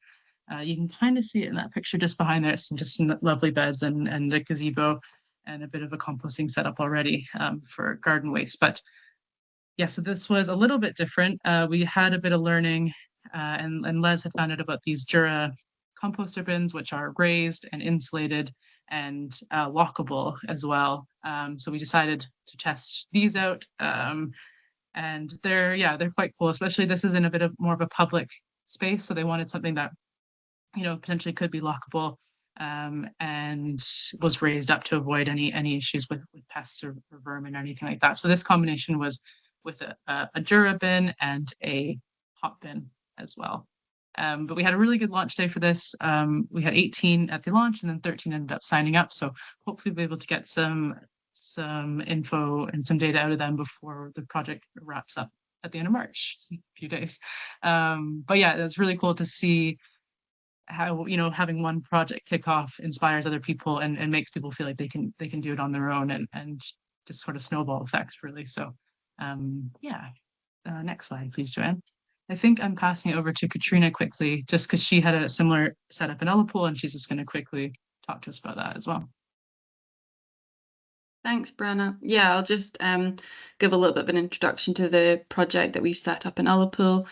You can kind of see it in that picture just behind there. It's just some lovely beds and a gazebo and a bit of a composting setup already for garden waste. But yeah, so this was a little bit different. We had a bit of learning, and Les had found out about these Jura composter bins, which are raised and insulated and lockable as well. So we decided to test these out, and they're quite cool. Especially this is in a bit of more of a public space, so they wanted something that potentially could be lockable, and was raised up to avoid any issues with pests or vermin or anything like that. So this combination was with a Jura bin and a hot bin as well. But we had a really good launch day for this. We had 18 at the launch, and then 13 ended up signing up. So hopefully we'll be able to get some info and some data out of them before the project wraps up at the end of March, a few days. But yeah, it's really cool to see how having one project kick off inspires other people and makes people feel like they can do it on their own, and just sort of snowball effect, really. So yeah, next slide, please, Joanne. I think I'm passing it over to Katrina quickly, just because she had a similar setup in Ullapool, and she's just going to quickly talk to us about that as well. Thanks, Brenna. Yeah, I'll just give a little bit of an introduction to the project that we've set up in Ullapool.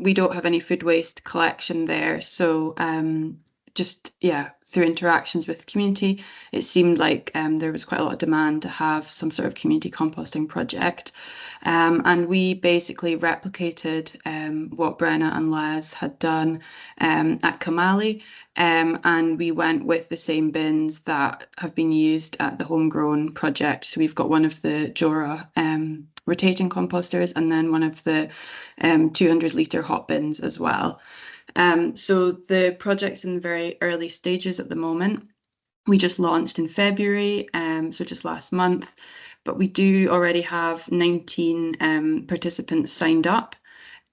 We don't have any food waste collection there, so just through interactions with the community, it seemed like there was quite a lot of demand to have some sort of community composting project, and we basically replicated what Brenna and Les had done at Kamali, and we went with the same bins that have been used at the homegrown project. So we've got one of the Jura rotating composters, and then one of the 200-litre hot bins as well. So the project's in very early stages at the moment. We just launched in February, so just last month, but we do already have 19 participants signed up.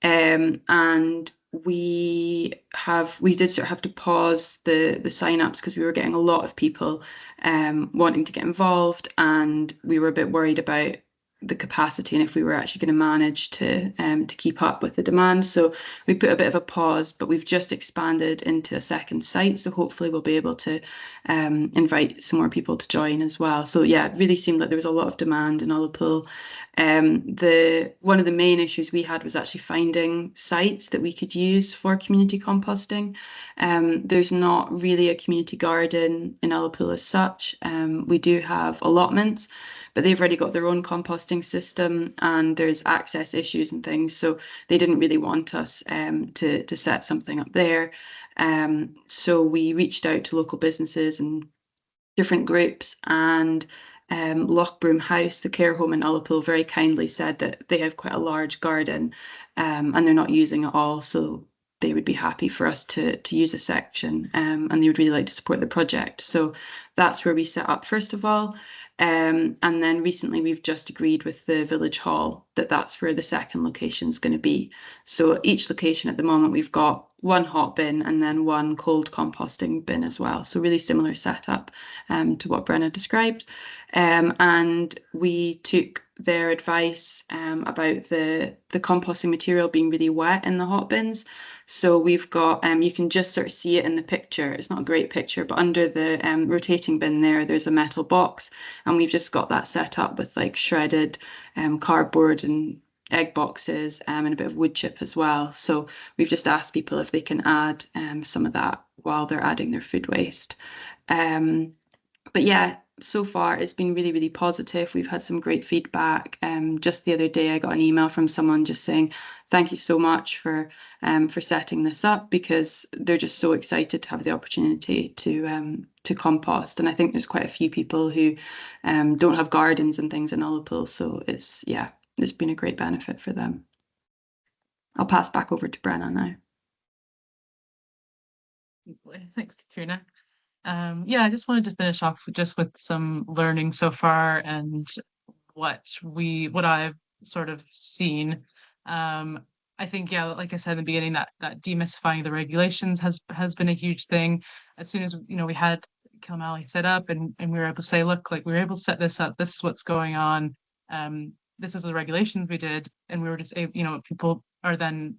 And we did sort of have to pause the sign-ups because we were getting a lot of people wanting to get involved, and we were a bit worried about the capacity and if we were actually going to manage to keep up with the demand. So we put a bit of a pause, but we've just expanded into a second site, so hopefully we'll be able to invite some more people to join as well. So yeah, it really seemed like there was a lot of demand in Ullapool. One of the main issues we had was actually finding sites that we could use for community composting. There's not really a community garden in Ullapool as such. We do have allotments, but they've already got their own composting system, and there's access issues and things, so they didn't really want us to set something up there. So we reached out to local businesses and different groups, and Lochaber House, the care home in Ullapool, very kindly said that they have quite a large garden, and they're not using it all, so they would be happy for us to use a section, and they would really like to support the project. So that's where we set up first of all. And then recently we've just agreed with the village hall that that's where the second location is going to be. So each location at the moment we've got one hot bin and then one cold composting bin as well. So really similar setup to what Brenna described. And we took their advice about the composting material being really wet in the hot bins. So we've got, you can just sort of see it in the picture. It's not a great picture, but under the rotating bin there's a metal box, and we've just got that set up with like shredded cardboard and egg boxes and a bit of wood chip as well. So we've just asked people if they can add some of that while they're adding their food waste. But yeah, so far it's been really, really positive. We've had some great feedback. Just the other day I got an email from someone just saying, thank you so much for setting this up, because they're just so excited to have the opportunity to compost. And I think there's quite a few people who don't have gardens and things in Ullapool. So it's been a great benefit for them. I'll pass back over to Brenna now. Thanks, Fiona. Yeah, I just wanted to finish off just with some learning so far and what I've sort of seen. I think, yeah, like I said in the beginning, that demystifying the regulations has been a huge thing. As soon as we had Kilmally set up and we were able to say, look, like we were able to set this up. This is what's going on. This is the regulations we did, and we were just able, people are then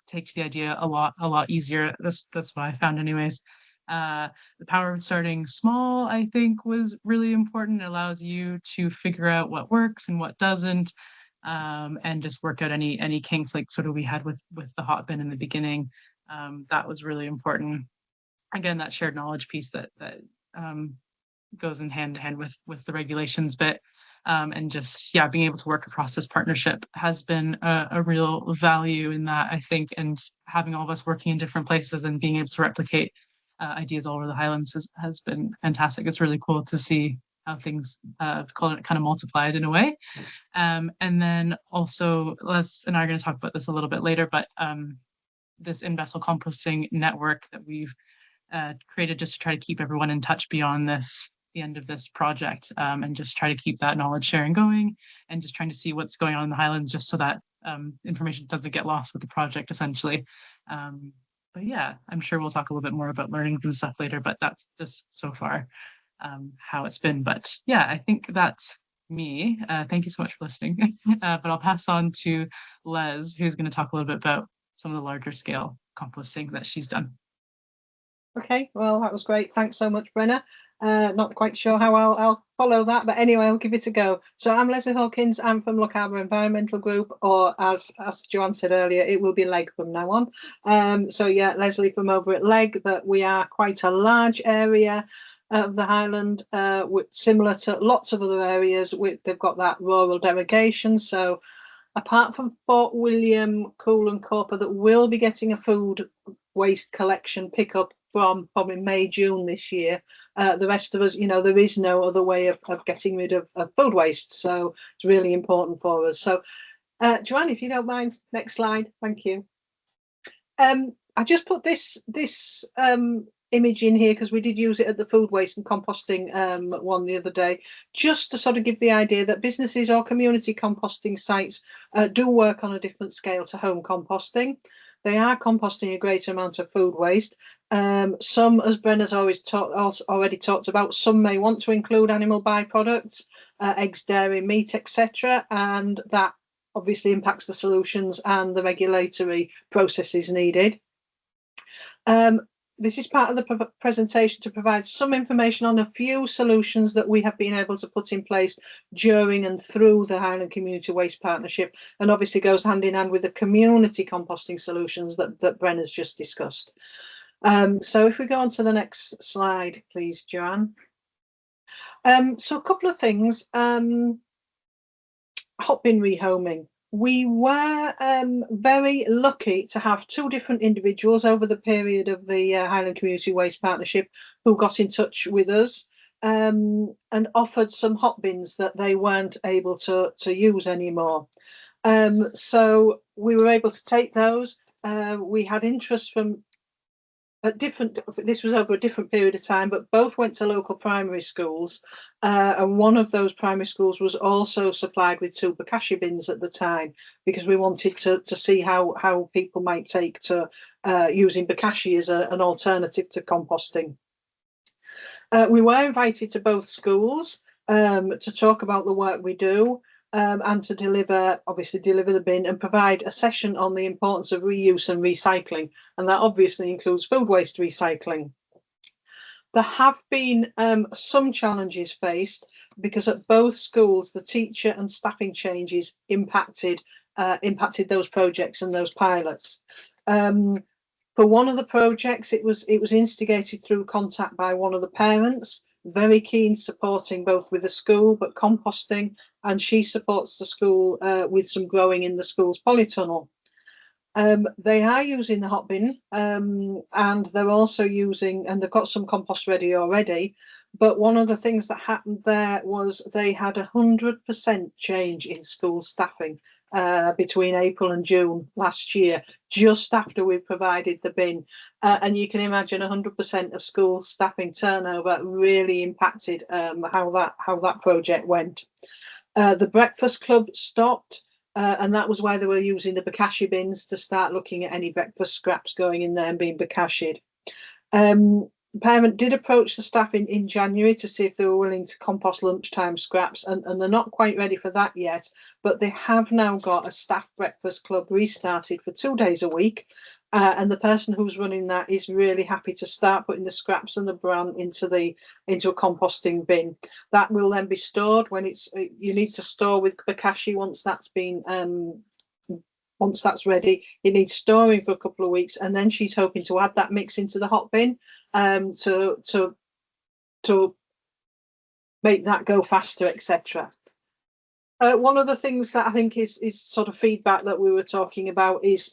take to the idea a lot easier. That's what I found, anyways. The power of starting small, I think, was really important. It allows you to figure out what works and what doesn't, and just work out any kinks, like sort of we had with the hot bin in the beginning. That was really important. Again, that shared knowledge piece that goes in hand to hand with the regulations bit. And just being able to work across this partnership has been a real value in that, I think, and having all of us working in different places and being able to replicate ideas all over the Highlands has been fantastic. It's really cool to see how things kind of multiplied in a way. And then also, Les and I are going to talk about this a little bit later, but this in-vessel composting network that we've created just to try to keep everyone in touch beyond the end of this project, and just try to keep that knowledge sharing going, and just trying to see what's going on in the Highlands, just so that information doesn't get lost with the project, essentially. But yeah, I'm sure we'll talk a little bit more about learnings and stuff later, but that's just so far how it's been. But yeah, I think that's me. Thank you so much for listening. But I'll pass on to Les, who's going to talk a little bit about some of the larger scale composting that she's done. Okay, well, that was great. Thanks so much, Brenna. Not quite sure how I'll follow that, but anyway, I'll give it a go. So I'm Lesley Hawkins. I'm from Lochaber Environmental Group, or as Joanne said earlier, it will be Leg from now on. So yeah, Lesley from over at Leg, that we are quite a large area of the Highland, similar to lots of other areas. They've got that rural derogation. So apart from Fort William, Cool and Copper, that will be getting a food waste collection pickup from probably May, June this year, the rest of us, there is no other way of getting rid of food waste. So it's really important for us. So Joanne, if you don't mind, next slide. Thank you. I just put this image in here because we did use it at the food waste and composting one the other day, just to sort of give the idea that businesses or community composting sites do work on a different scale to home composting. They are composting a greater amount of food waste. Some, as Brenna's already talked about, some may want to include animal byproducts, eggs, dairy, meat, etc., and that obviously impacts the solutions and the regulatory processes needed. This is part of the presentation to provide some information on a few solutions that we have been able to put in place during and through the Highland Community Waste Partnership, and obviously goes hand in hand with the community composting solutions that Brenna's just discussed. So if we go on to the next slide, please, Joanne. So a couple of things. Hot bin rehoming. We were very lucky to have two different individuals over the period of the Highland Community Waste Partnership who got in touch with us and offered some hot bins that they weren't able to use anymore. So we were able to take those. We had interest from this was over a different period of time, but both went to local primary schools, and one of those primary schools was also supplied with 2 bokashi bins at the time, because we wanted to see how people might take to using bokashi as an alternative to composting. We were invited to both schools to talk about the work we do. And to deliver the bin and provide a session on the importance of reuse and recycling, and that obviously includes food waste recycling. There have been some challenges faced because at both schools the teacher and staffing changes impacted those projects and those pilots. For one of the projects, it was instigated through contact by one of the parents, very keen supporting both with the school but composting, and she supports the school with some growing in the school's polytunnel. They are using the hot bin, and they're also using, and they've got some compost ready already, but one of the things that happened there was they had 100% change in school staffing between April and June last year, just after we provided the bin. And you can imagine 100% of school staffing turnover really impacted how that project went. The breakfast club stopped, and that was why they were using the bokashi bins to start looking at any breakfast scraps going in there and being bokashied. The parent did approach the staff in January to see if they were willing to compost lunchtime scraps, and they're not quite ready for that yet, but they have now got a staff breakfast club restarted for 2 days a week, and the person who's running that is really happy to start putting the scraps and the bran into a composting bin. That will then be stored when you need to store with bokashi once that's been once that's ready. It needs storing for a couple of weeks, and then she's hoping to add that mix into the hot bin to make that go faster, etc. One of the things that I think is sort of feedback that we were talking about is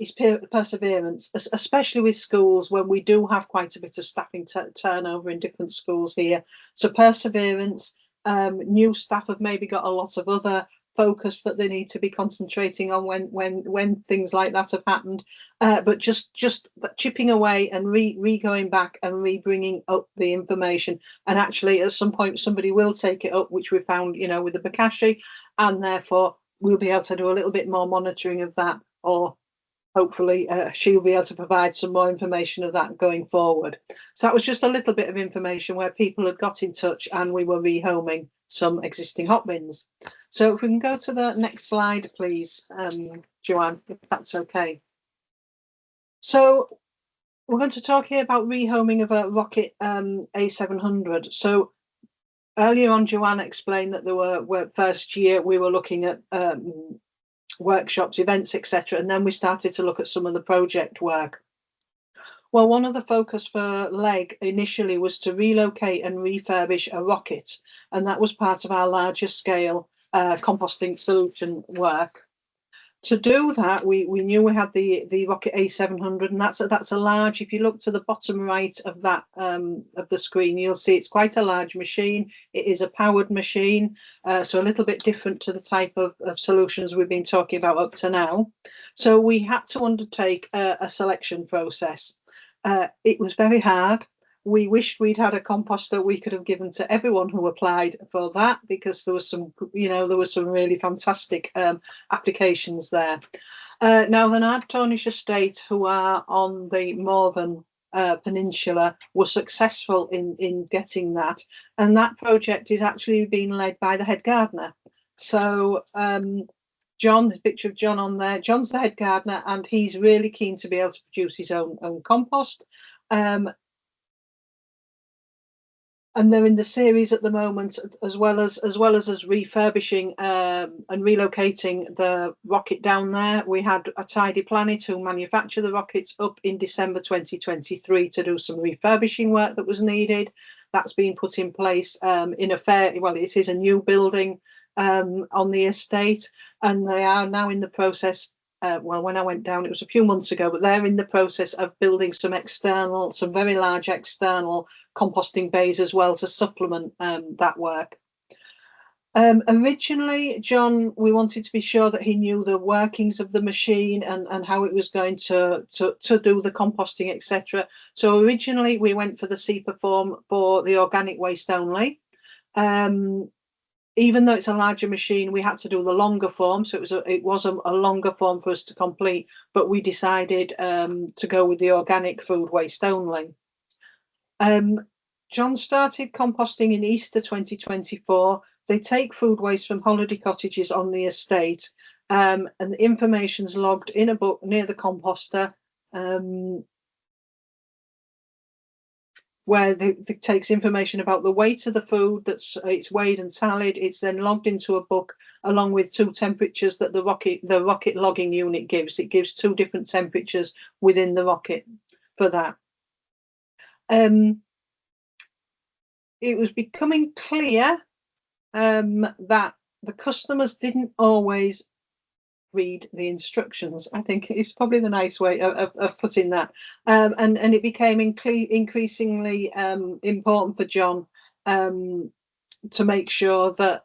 perseverance, especially with schools when we do have quite a bit of staffing turnover in different schools here. So perseverance, new staff have maybe got a lot of other focus that they need to be concentrating on when things like that have happened, but just chipping away and going back and bringing up the information, and actually at some point somebody will take it up, which we found, with the bokashi, and therefore we'll be able to do a little bit more monitoring of that, or hopefully she'll be able to provide some more information of that going forward. So that was just a little bit of information where people had got in touch and we were rehoming some existing hot bins. So if we can go to the next slide, please, Joanne, if that's okay. So we're going to talk here about rehoming of a rocket A700. So earlier on, Joanne explained that there were first year we were looking at workshops, events, etc., and then we started to look at some of the project work. Well, one of the focus for LEG initially was to relocate and refurbish a rocket, and that was part of our larger scale composting solution work. to do that, we knew we had the Rocket A700, and that's a large. If you look to the bottom right of that of the screen, you'll see it's quite a large machine. It is a powered machine, so a little bit different to the type of solutions we've been talking about up to now. So we had to undertake a selection process. It was very hard. We wished we'd had a composter we could have given to everyone who applied for that, because there was some, there was some really fantastic applications there. Now, the Ardtornish estate, who are on the Morven Peninsula, were successful in getting that, and that project is actually being led by the head gardener. So John, the picture of John on there, John's the head gardener, and he's really keen to be able to produce his own compost. And they're in the series at the moment, as well as refurbishing and relocating the rocket down there. We had a Tidy Planet who manufacture the rockets up in December 2023 to do some refurbishing work that was needed. That's been put in place in a it is a new building on the estate, and they are now in the process. When I went down, it was a few months ago, but they're in the process of building some very large external composting bays as well to supplement that work. Originally, John, we wanted to be sure that he knew the workings of the machine and how it was going to do the composting, etc. So originally we went for the SEPA form for the organic waste only. Even though it's a larger machine, we had to do the longer form, so it was a longer form for us to complete, but we decided to go with the organic food waste only. John started composting in Easter 2024. They take food waste from holiday cottages on the estate, and the information's logged in a book near the composter, where it takes information about the weight of the food, it's weighed and tallied. It's then logged into a book along with 2 temperatures that the rocket logging unit gives. It gives 2 different temperatures within the rocket for that. It was becoming clear that the customers didn't always read the instructions. I think it's probably the nice way of putting that. And it became increasingly important for John to make sure that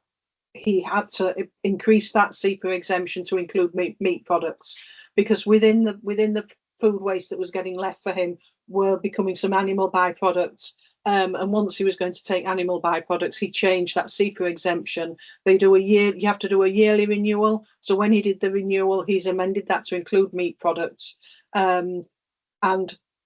he had to increase that SEPA exemption to include meat products, because within the food waste that was getting left for him were becoming some animal byproducts. And once he was going to take animal byproducts, he changed that SEPA exemption. You have to do a yearly renewal. So when he did the renewal, he's amended that to include meat products. And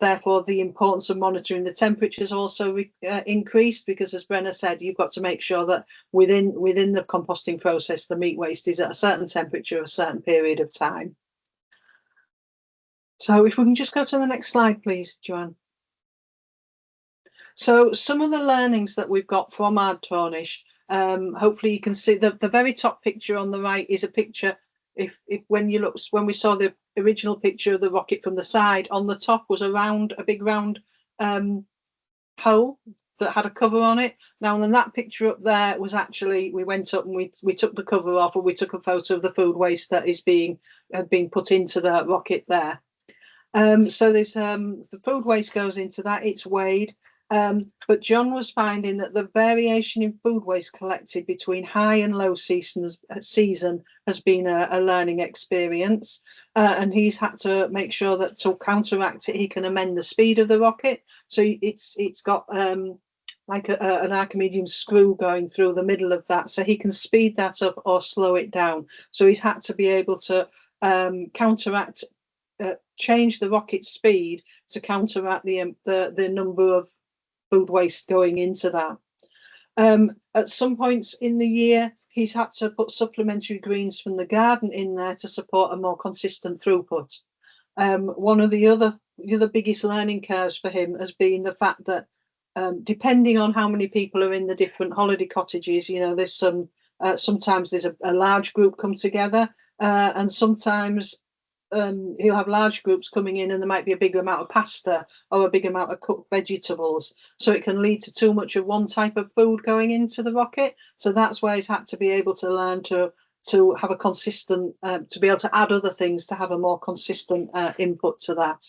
therefore, the importance of monitoring the temperatures also increased, because, as Brenna said, you've got to make sure that within the composting process, the meat waste is at a certain temperature, a certain period of time. So if we can just go to the next slide, please, Joanne. So some of the learnings that we've got from Ardtornish, hopefully you can see the very top picture on the right is a picture. When we saw the original picture of the rocket from the side, on the top was a big round hole that had a cover on it. Now, then that picture up there was actually, we went up and we took the cover off, and we took a photo of the food waste that is being put into the rocket there. So there's the food waste goes into that, it's weighed. But John was finding that the variation in food waste collected between high and low season has been a learning experience, and he's had to make sure that to counteract it, he can amend the speed of the rocket. So it's got like an Archimedean screw going through the middle of that, so he can speed that up or slow it down. So he's had to be able to change the rocket speed to counteract the number of food waste going into that. At some points in the year, he's had to put supplementary greens from the garden in there to support a more consistent throughput. One of the other biggest learning curves for him has been the fact that depending on how many people are in the different holiday cottages, there's sometimes there's a large group come together, and sometimes he'll have large groups coming in, and there might be a bigger amount of pasta or a big amount of cooked vegetables, so it can lead to too much of one type of food going into the rocket. So that's where he's had to be able to learn to to have a consistent, to be able to add other things to have a more consistent input to that.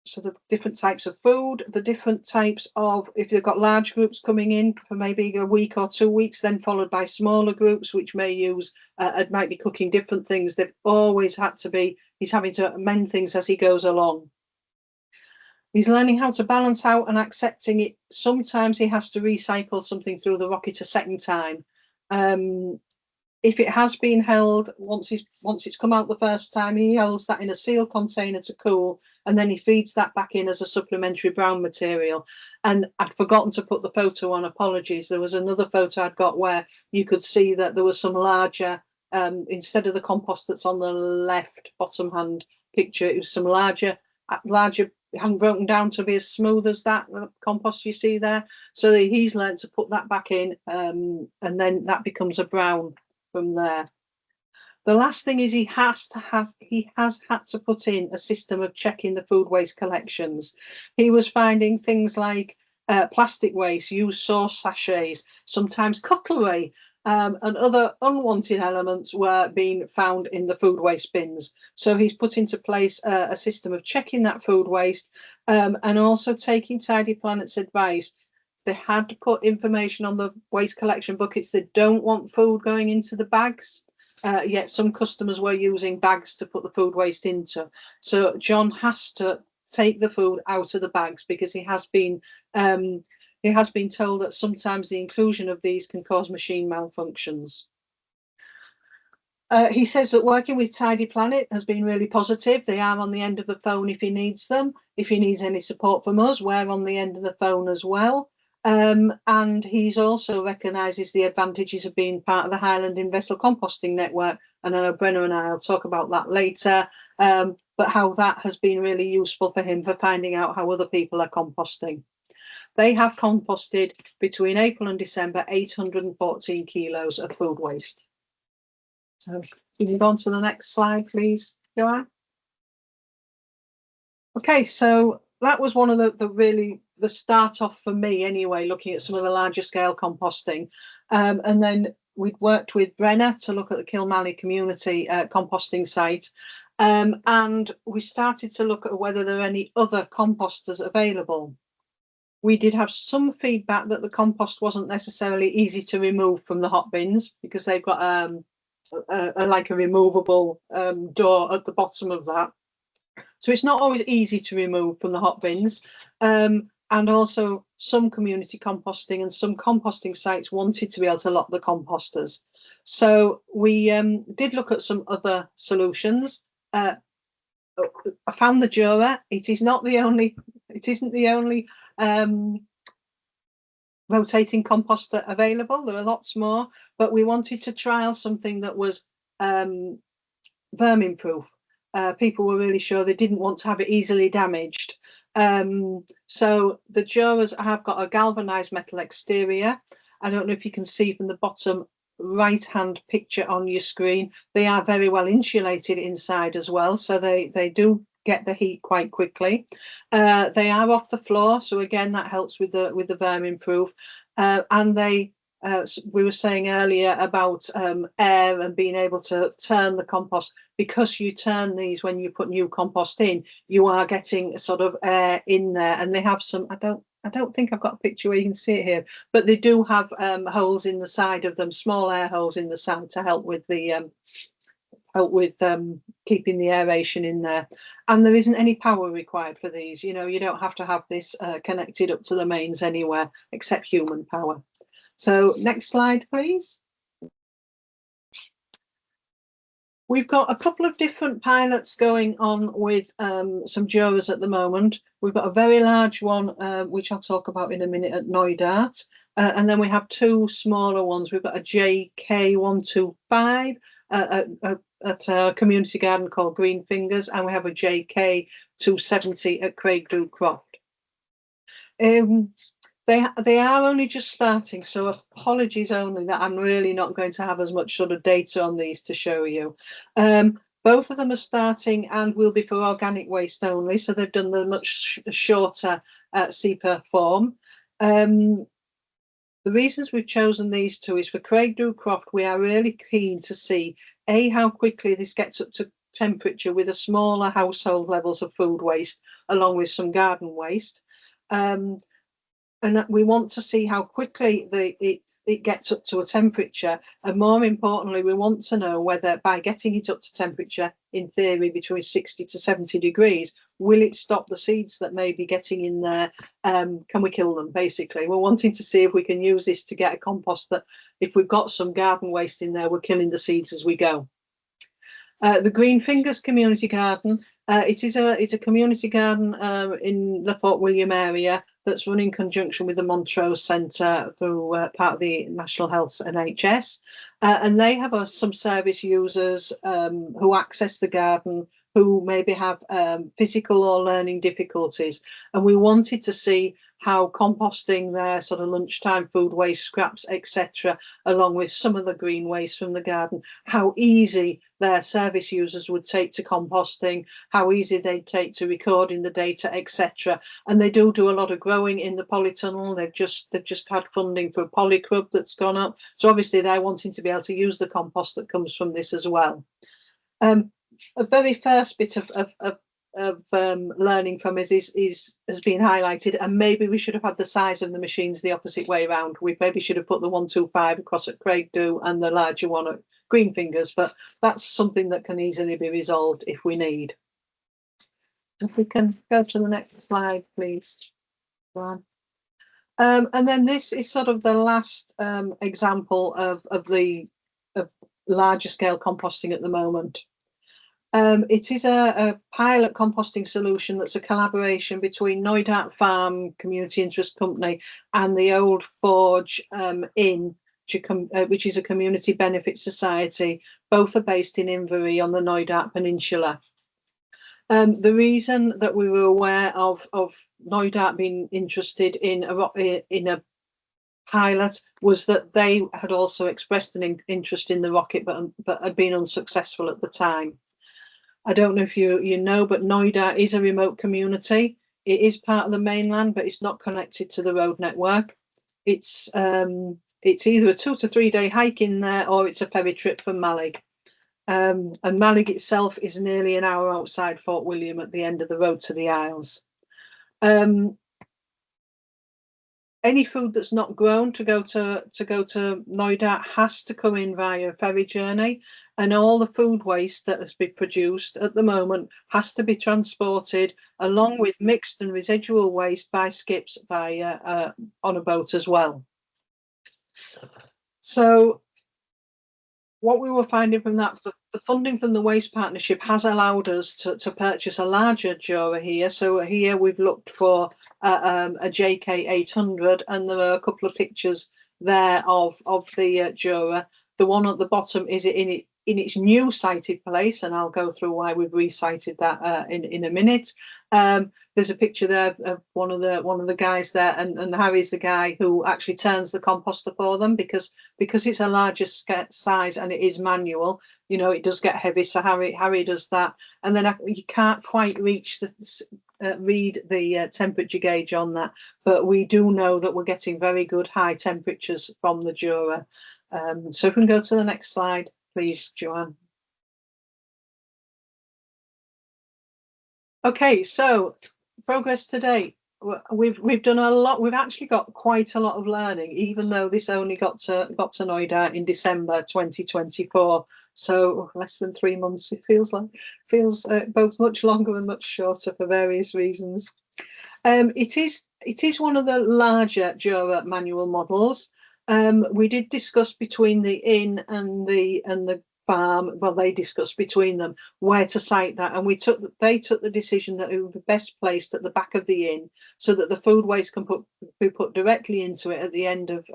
So the different types of food, the different types of, if they've got large groups coming in for maybe a week or 2 weeks, then followed by smaller groups, which may use, might be cooking different things. They've always had to be, he's having to amend things as he goes along. He's learning how to balance out and accepting it. Sometimes he has to recycle something through the rocket a second time. If it has been held, once it's come out the first time, he holds that in a sealed container to cool, and then he feeds that back in as a supplementary brown material. And I'd forgotten to put the photo on, apologies. There was another photo I'd got where you could see that there was some larger, instead of the compost that's on the left bottom hand picture, it was some larger, hadn't broken down to be as smooth as that compost you see there. So he's learned to put that back in, and then that becomes a brown from there. The last thing is he has had to put in a system of checking the food waste collections. He was finding things like plastic waste, used sauce sachets, sometimes cutlery, and other unwanted elements were being found in the food waste bins. So he's put into place a system of checking that food waste, and also taking Tidy Planet's advice. They had to put information on the waste collection buckets. They don't want food going into the bags, yet some customers were using bags to put the food waste into. So John has to take the food out of the bags because he has been told that sometimes the inclusion of these can cause machine malfunctions. He says that working with Tidy Planet has been really positive. They are on the end of the phone if he needs them. If he needs any support from us, we're on the end of the phone as well. And he's also recognises the advantages of being part of the Highland in Vessel Composting Network. And I know Brenna and I will talk about that later, but how that has been really useful for him for finding out how other people are composting. They have composted between April and December 814 kilos of food waste. So can you go on to the next slide, please, Joanne? Okay, so that was one of the start off for me anyway, looking at some of the larger scale composting. And then we'd worked with Brenna to look at the Kilmallie community composting site. And we started to look at whether there are any other composters available. We did have some feedback that the compost wasn't necessarily easy to remove from the hot bins because they've got like a removable door at the bottom of that. So it's not always easy to remove from the hot bins. And also some community composting and some composting sites wanted to be able to lock the composters. So we did look at some other solutions. I found the Jura. It isn't the only rotating composter available. There are lots more, but we wanted to trial something that was vermin proof. People were really sure they didn't want to have it easily damaged. So the Juras have got a galvanized metal exterior. I don't know if you can see from the bottom right hand picture on your screen, they are very well insulated inside as well, so they do get the heat quite quickly. They are off the floor, so again that helps with the vermin proof. And they we were saying earlier about air and being able to turn the compost, because you turn these when you put new compost in, you are getting sort of air in there. And they have some, I don't think I've got a picture where you can see it here, but they do have holes in the side of them, small air holes in the side to help with the keeping the aeration in there. And there isn't any power required for these. You know, you don't have to have this connected up to the mains anywhere except human power. So next slide, please. We've got a couple of different pilots going on with some Juras at the moment. We've got a very large one, which I'll talk about in a minute, at Knoydart. And then we have two smaller ones. We've got a JK125 at a community garden called Green Fingers, and we have a JK270 at Craigdhu Croft. They are only just starting, so apologies only that I'm really not going to have as much sort of data on these to show you. Both of them are starting and will be for organic waste only, so they've done the much shorter SEPA form. The reasons we've chosen these two is for Craigdhu Croft, we are really keen to see how quickly this gets up to temperature with the smaller household levels of food waste, along with some garden waste. And we want to see how quickly it gets up to a temperature, and more importantly, we want to know whether by getting it up to temperature, in theory between 60 to 70 degrees, will it stop the seeds that may be getting in there? Can we kill them? Basically, we're wanting to see if we can use this to get a compost that, if we've got some garden waste in there, we're killing the seeds as we go. The Green Fingers Community Garden, it's a community garden in the Fort William area that's run in conjunction with the Montrose Centre through part of the National Health NHS, and they have some service users who access the garden who maybe have physical or learning difficulties, and we wanted to see how composting their sort of lunchtime food waste, scraps, etc., along with some of the green waste from the garden, how easy their service users would take to composting, how easy they'd take to recording the data, etc. And they do a lot of growing in the polytunnel. They've just had funding for a polycrub that's gone up, so obviously they're wanting to be able to use the compost that comes from this as well. A very first bit of learning from us has been highlighted, and maybe we should have had the size of the machines the opposite way around. We maybe should have put the 125 across at Craigdhu and the larger one at Green Fingers, but that's something that can easily be resolved if we need. If we can go to the next slide, please. And then this is sort of the last example of larger scale composting at the moment. It is a pilot composting solution that's a collaboration between Knoydart Farm Community Interest Company and the Old Forge Inn, which is a community benefit society. Both are based in Inverie on the Knoydart Peninsula. The reason that we were aware of Knoydart being interested in a pilot was that they had also expressed an interest in the rocket, but had been unsuccessful at the time. I don't know if you know, but Knoydart is a remote community. It is part of the mainland, but it's not connected to the road network. It's either a 2 to 3 day hike in there, or it's a ferry trip from Malig. And Malig itself is nearly an hour outside Fort William at the end of the road to the Isles. Any food that's not grown to go to Knoydart has to come in via a ferry journey, and all the food waste that has been produced at the moment has to be transported along with mixed and residual waste by skips on a boat as well. So what we were finding from that, the funding from the Waste Partnership has allowed us to purchase a larger Jura here. So here we've looked for a JK 800, and there are a couple of pictures there of the Jura. The one at the bottom is in its new sited place, and I'll go through why we've resited that in a minute. There's a picture there of one of the guys there, and Harry's the guy who actually turns the composter for them, because it's a larger size and it is manual. You know, it does get heavy, so Harry does that. And then you can't quite read the temperature gauge on that, but we do know that we're getting very good high temperatures from the Jura. So if we can go to the next slide, please, Joanne. Okay, so progress to date. We've done a lot. We've actually got quite a lot of learning, even though this only got to Knoydart in December 2024. So less than 3 months. It feels both much longer and much shorter for various reasons. It is one of the larger Jura manual models. We did discuss between the inn and the farm. Well, they discussed between them where to site that, and they took the decision that it would be best placed at the back of the inn, so that the food waste can be put directly into it at the end of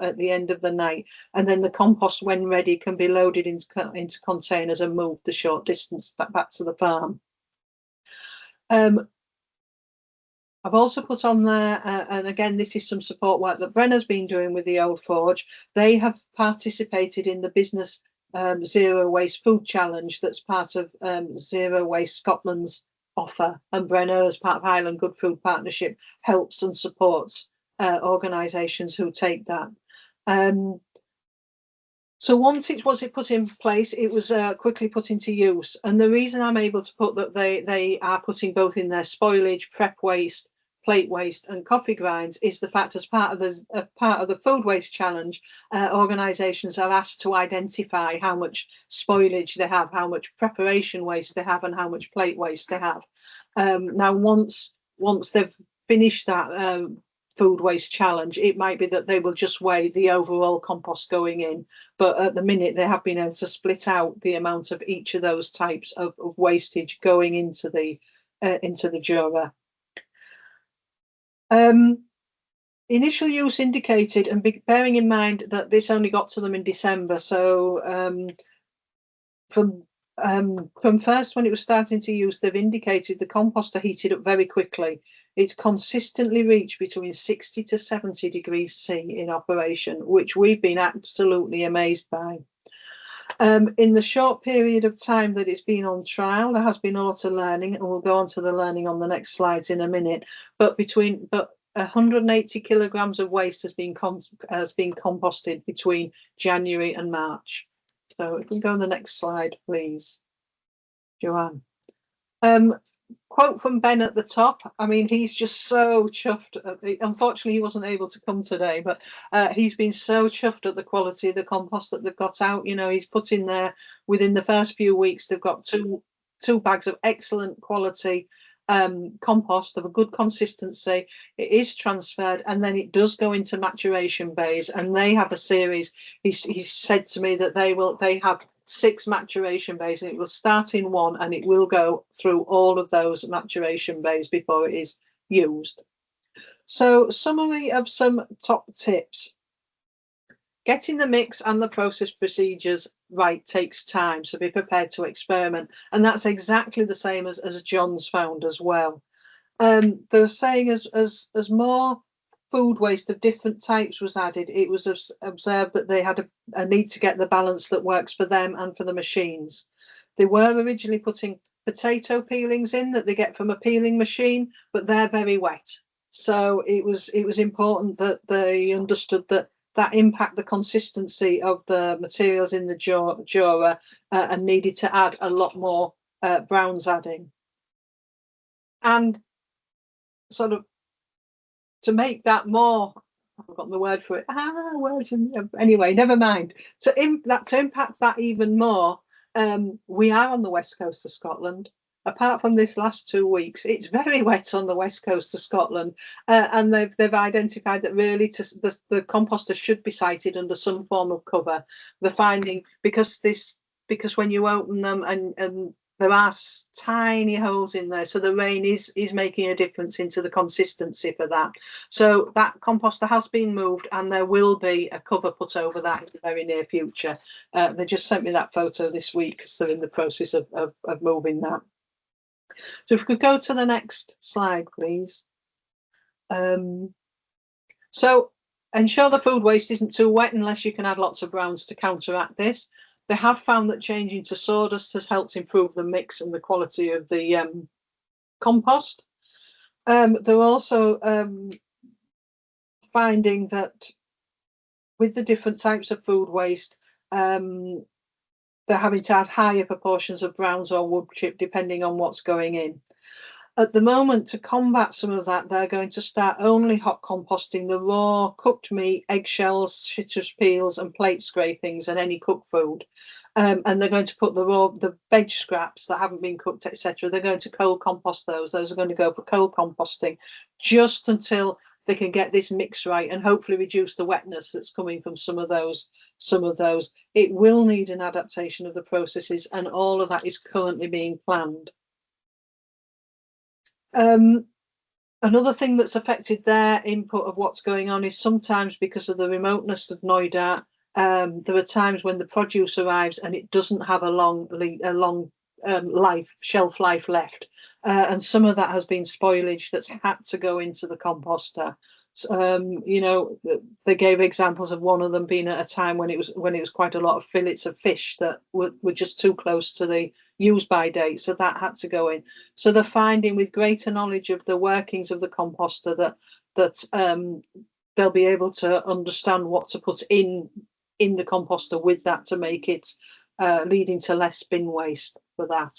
the night, and then the compost, when ready, can be loaded into containers and moved the short distance back to the farm. I've also put on there, and again, this is some support work that Brenna's been doing with the Old Forge. They have participated in the business Zero Waste Food Challenge that's part of Zero Waste Scotland's offer, and Brenna, as part of Highland Good Food Partnership, helps and supports organisations who take that. So once it was put in place, it was quickly put into use. And the reason I'm able to put that they are putting both in their spoilage, prep waste, plate waste, and coffee grinds is the fact, as part of the food waste challenge, organisations are asked to identify how much spoilage they have, how much preparation waste they have, and how much plate waste they have. Now, once they've finished that food waste challenge, it might be that they will just weigh the overall compost going in, but at the minute they have been able to split out the amount of each of those types of wastage going into the Jura. Initial use indicated, and bearing in mind that this only got to them in December, so from first, when it was starting to use, they've indicated the composter heated up very quickly. It's consistently reached between 60 to 70 degrees C in operation, which we've been absolutely amazed by. In the short period of time that it's been on trial, there has been a lot of learning, and we'll go on to the learning on the next slides in a minute. But 180 kilograms of waste has been composted between January and March. So if we go on the next slide, please, Joanne. Quote from Ben at the top. I mean, he's just so chuffed. Unfortunately, he wasn't able to come today, but he's been so chuffed at the quality of the compost that they've got out. You know, he's put in there within the first few weeks, they've got two bags of excellent quality compost of a good consistency. It is transferred, and then it does go into maturation bays, and they have a series. He's said to me that they have 6 maturation bays, and it will start in one and it will go through all of those maturation bays before it is used. So, summary of some top tips. Getting the mix and the process procedures right takes time, so be prepared to experiment. And that's exactly the same as John's found as well. They're saying as more food waste of different types was added, it was observed that they had a need to get the balance that works for them and for the machines. They were originally putting potato peelings in that they get from a peeling machine, but they're very wet. So it was important that they understood that impact the consistency of the materials in the Jura and needed to add a lot more browns adding. And sort of to make that more, I've forgotten the word for it. Anyway, never mind. To impact that even more, we are on the west coast of Scotland. Apart from this last 2 weeks, it's very wet on the west coast of Scotland, and they've identified that really the composter should be sited under some form of cover. The finding, because when you open them and there are tiny holes in there, so the rain is making a difference into the consistency for that. So that composter has been moved, and there will be a cover put over that in the very near future. They just sent me that photo this week, so they're in the process of moving that. So if we could go to the next slide, please. So ensure the food waste isn't too wet unless you can add lots of browns to counteract this. They have found that changing to sawdust has helped improve the mix and the quality of the compost. They're also finding that with the different types of food waste, they're having to add higher proportions of browns or wood chip depending on what's going in. At the moment, to combat some of that, they're going to start only hot composting the raw cooked meat, eggshells, citrus peels and plate scrapings and any cooked food. And they're going to put the veg scraps that haven't been cooked, etc. They're going to cold compost those. Those are going to go for cold composting just until they can get this mix right and hopefully reduce the wetness that's coming from some of those. It will need an adaptation of the processes, and all of that is currently being planned. Another thing that's affected their input of what's going on is sometimes because of the remoteness of Knoydart, there are times when the produce arrives and it doesn't have a long shelf life left, and some of that has been spoilage that's had to go into the composter. You know, they gave examples of one of them being at a time when it was quite a lot of fillets of fish that were just too close to the use by date, so that had to go in. So they're finding, with greater knowledge of the workings of the composter, that they'll be able to understand what to put in the composter with that to make it leading to less bin waste for that.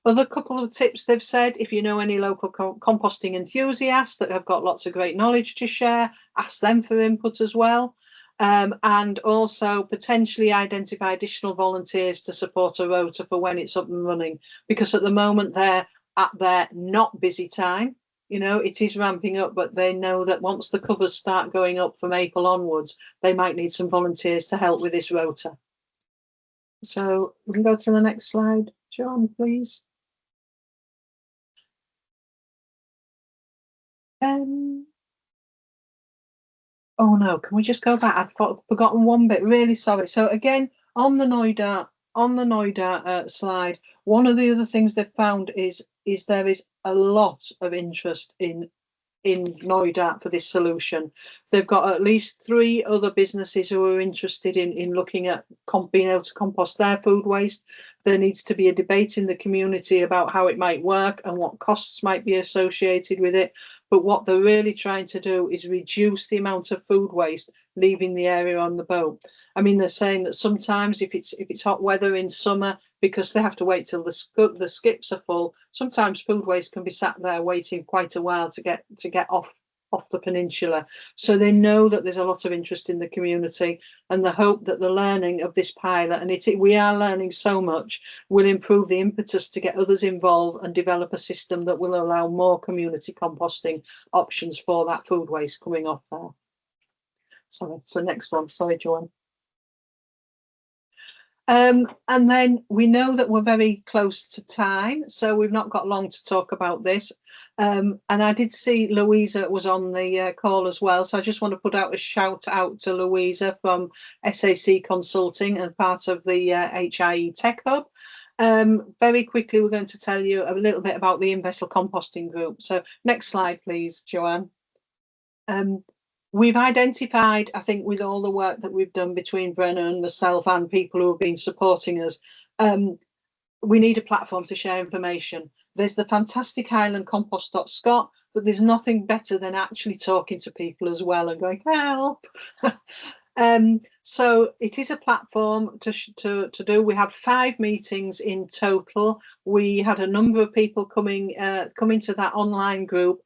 Other couple of tips they've said, if you know any local composting enthusiasts that have got lots of great knowledge to share, ask them for input as well. And also potentially identify additional volunteers to support a rota for when it's up and running, because at the moment they're at their not busy time. You know, it is ramping up, but they know that once the covers start going up from April onwards, they might need some volunteers to help with this rota. So we can go to the next slide, John, please. Oh no, can we just go back? I've forgotten one bit, really sorry. So again, on the Noida slide, one of the other things they've found is there is a lot of interest in Noida for this solution. They've got at least 3 other businesses who are interested in looking at being able to compost their food waste. There needs to be a debate in the community about how it might work and what costs might be associated with it. But what they're really trying to do is reduce the amount of food waste leaving the area on the boat. I mean, they're saying that sometimes if it's hot weather in summer, because they have to wait till the skips are full, sometimes food waste can be sat there waiting quite a while to get off the peninsula. So they know that there's a lot of interest in the community, and the hope that the learning of this pilot, and we are learning so much, will improve the impetus to get others involved and develop a system that will allow more community composting options for that food waste coming off there. Sorry, so next one. Sorry, Joanne. And then we know that we're very close to time, so we've not got long to talk about this. And I did see Louisa was on the call as well, so I just want to put out a shout out to Louisa from SAC Consulting and part of the HIE Tech Hub. Very quickly, we're going to tell you a little bit about the Inverness Composting Group. So next slide, please, Joanne. We've identified, I think, with all the work that we've done between Brenna and myself and people who have been supporting us, we need a platform to share information. There's the fantastic Highland Compost.Scot, but there's nothing better than actually talking to people as well and going, help. So it is a platform to do. We had 5 meetings in total. We had a number of people coming to that online group.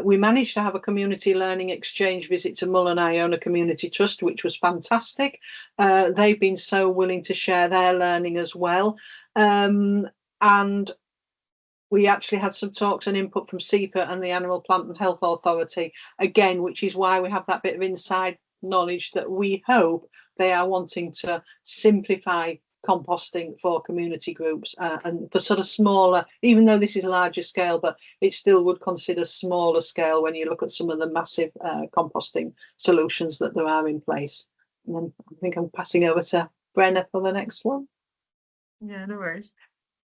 We managed to have a community learning exchange visit to Mull and Iona Community Trust, which was fantastic. They've been so willing to share their learning as well. And we actually had some talks and input from SEPA and the Animal Plant and Health Authority, again, which is why we have that bit of inside knowledge that we hope they are wanting to simplify composting for community groups and for sort of smaller, even though this is larger scale, but it still would consider smaller scale when you look at some of the massive composting solutions that there are in place. And then I think I'm passing over to Brenna for the next one. Yeah, no worries.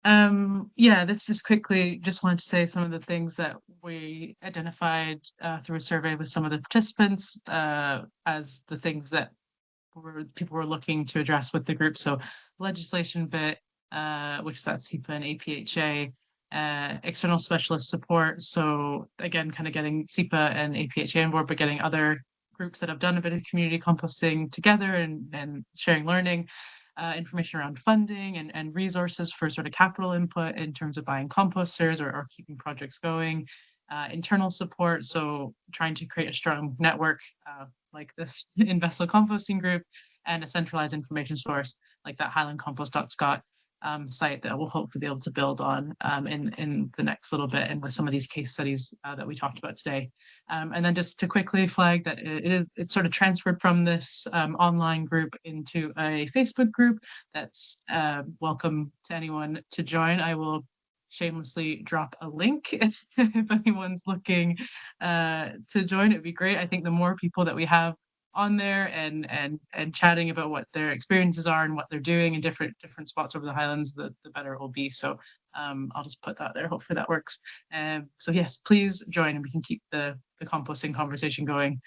Yeah, let's just quickly wanted to say some of the things that we identified through a survey with some of the participants as the things that people were looking to address with the group. So legislation bit, which is that SEPA and APHA, external specialist support. So again, kind of getting SEPA and APHA on board, but getting other groups that have done a bit of community composting together and sharing learning. Information around funding and resources for sort of capital input in terms of buying composters or keeping projects going, internal support, so trying to create a strong network like this Inverness Composting Group, and a centralized information source like that highlandcompost.scot site that we'll hopefully be able to build on in the next little bit, and with some of these case studies that we talked about today. And then just to quickly flag that it's sort of transferred from this online group into a Facebook group that's welcome to anyone to join. I will shamelessly drop a link if anyone's looking to join. It'd be great. I think the more people that we have on there and chatting about what their experiences are and what they're doing in different spots over the Highlands, the better it will be. So I'll just put that there. Hopefully that works. So yes, please join and we can keep the composting conversation going.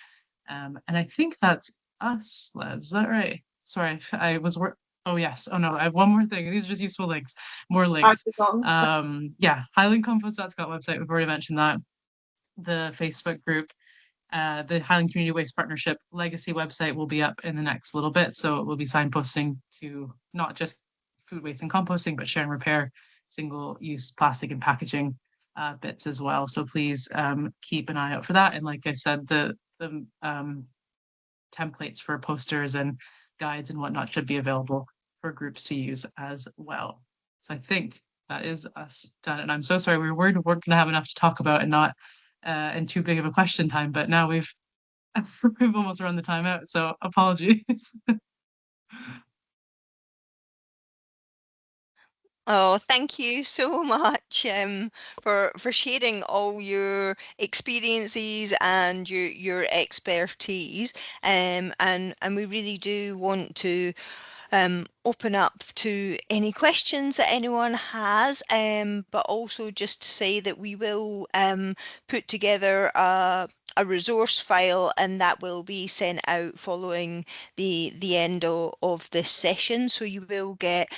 And I think that's us, Les. Is that right? Sorry, I was oh yes. Oh no, I have one more thing. These are just useful links. More links. Yeah, highlandcompost.scot website. We've already mentioned that. The Facebook group. The Highland Community Waste Partnership Legacy website will be up in the next little bit, so it will be signposting to not just food waste and composting, but share and repair, single-use plastic and packaging bits as well. So please keep an eye out for that. And like I said, the templates for posters and guides and whatnot should be available for groups to use as well. So I think that is us done. And I'm so sorry, we were worried we weren't going to have enough to talk about and not in too big of a question time, but now we've almost run the time out, so apologies. Oh, thank you so much for sharing all your experiences and your expertise. And we really do want to open up to any questions that anyone has, but also just to say that we will put together a resource file, and that will be sent out following the end of this session. So you will get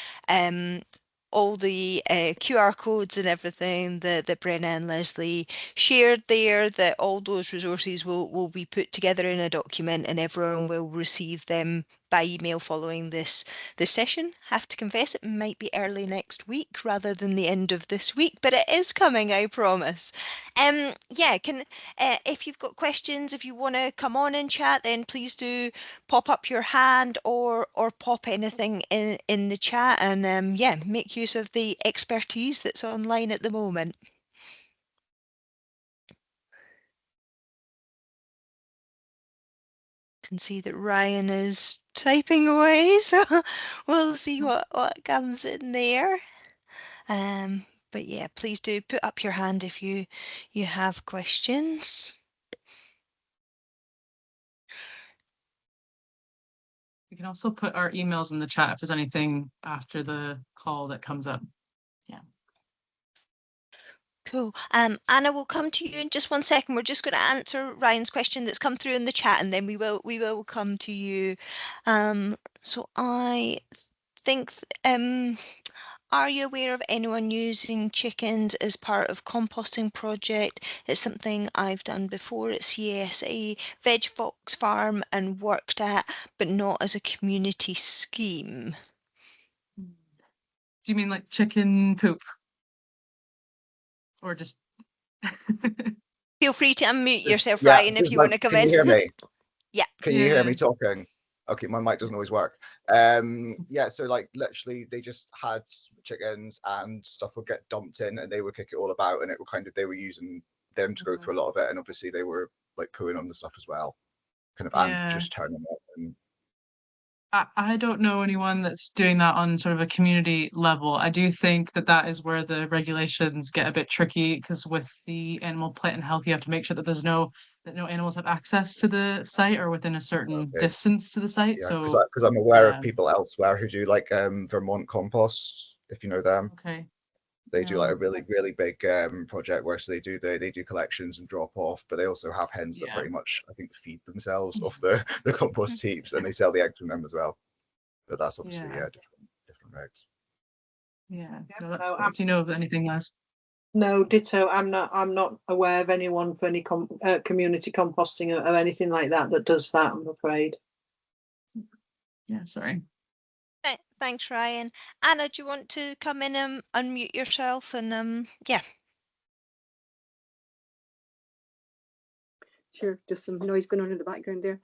all the QR codes and everything that Brenna and Lesley shared there, that all those resources will be put together in a document, and everyone will receive them by email following this session. Have to confess, it might be early next week rather than the end of this week, but it is coming, I promise. Yeah, if you've got questions, if you want to come on and chat, then please do pop up your hand or pop anything in the chat, and yeah, make use of the expertise that's online at the moment. Can see that Ryan is typing away, so we'll see what comes in there. But yeah, please do put up your hand if you have questions. We can also put our emails in the chat if there's anything after the call that comes up. Yeah. Cool. Anna, we'll come to you in just 1 second. We're just going to answer Ryan's question that's come through in the chat, and then we will come to you. So I think are you aware of anyone using chickens as part of composting project? It's something I've done before at CSA Veg Fox Farm and worked at, but not as a community scheme. Do you mean like chicken poop? Or just Feel free to unmute yourself, Yeah, Ryan, if you want to come in. Can you hear me? Yeah. Can you hear me talking? Okay, my mic doesn't always work. Yeah, so like literally they just had chickens and stuff would get dumped in and they would kick it all about, and it would kind of, they were using them to go through a lot of it, and obviously they were like pooing on the stuff as well, kind of, and just turning it. And I don't know anyone that's doing that on sort of a community level. I do think that is where the regulations get a bit tricky, because with the animal, plant and health, you have to make sure that that no animals have access to the site or within a certain distance to the site. Yeah, so because I'm aware of people elsewhere who do like Vermont Compost, if you know them. Okay. They do like a really big project where so they do collections and drop off, but they also have hens that pretty much, I think, feed themselves off the compost heaps, and they sell the eggs from them as well. But that's obviously different regs. Yeah. No, that's great. Do you know of anything else? No, ditto. I'm not aware of anyone for any community composting or anything like that does that, I'm afraid. Yeah, sorry. Thanks, Ryan. Anna, do you want to come in and unmute yourself? And yeah. Sure, just some noise going on in the background there.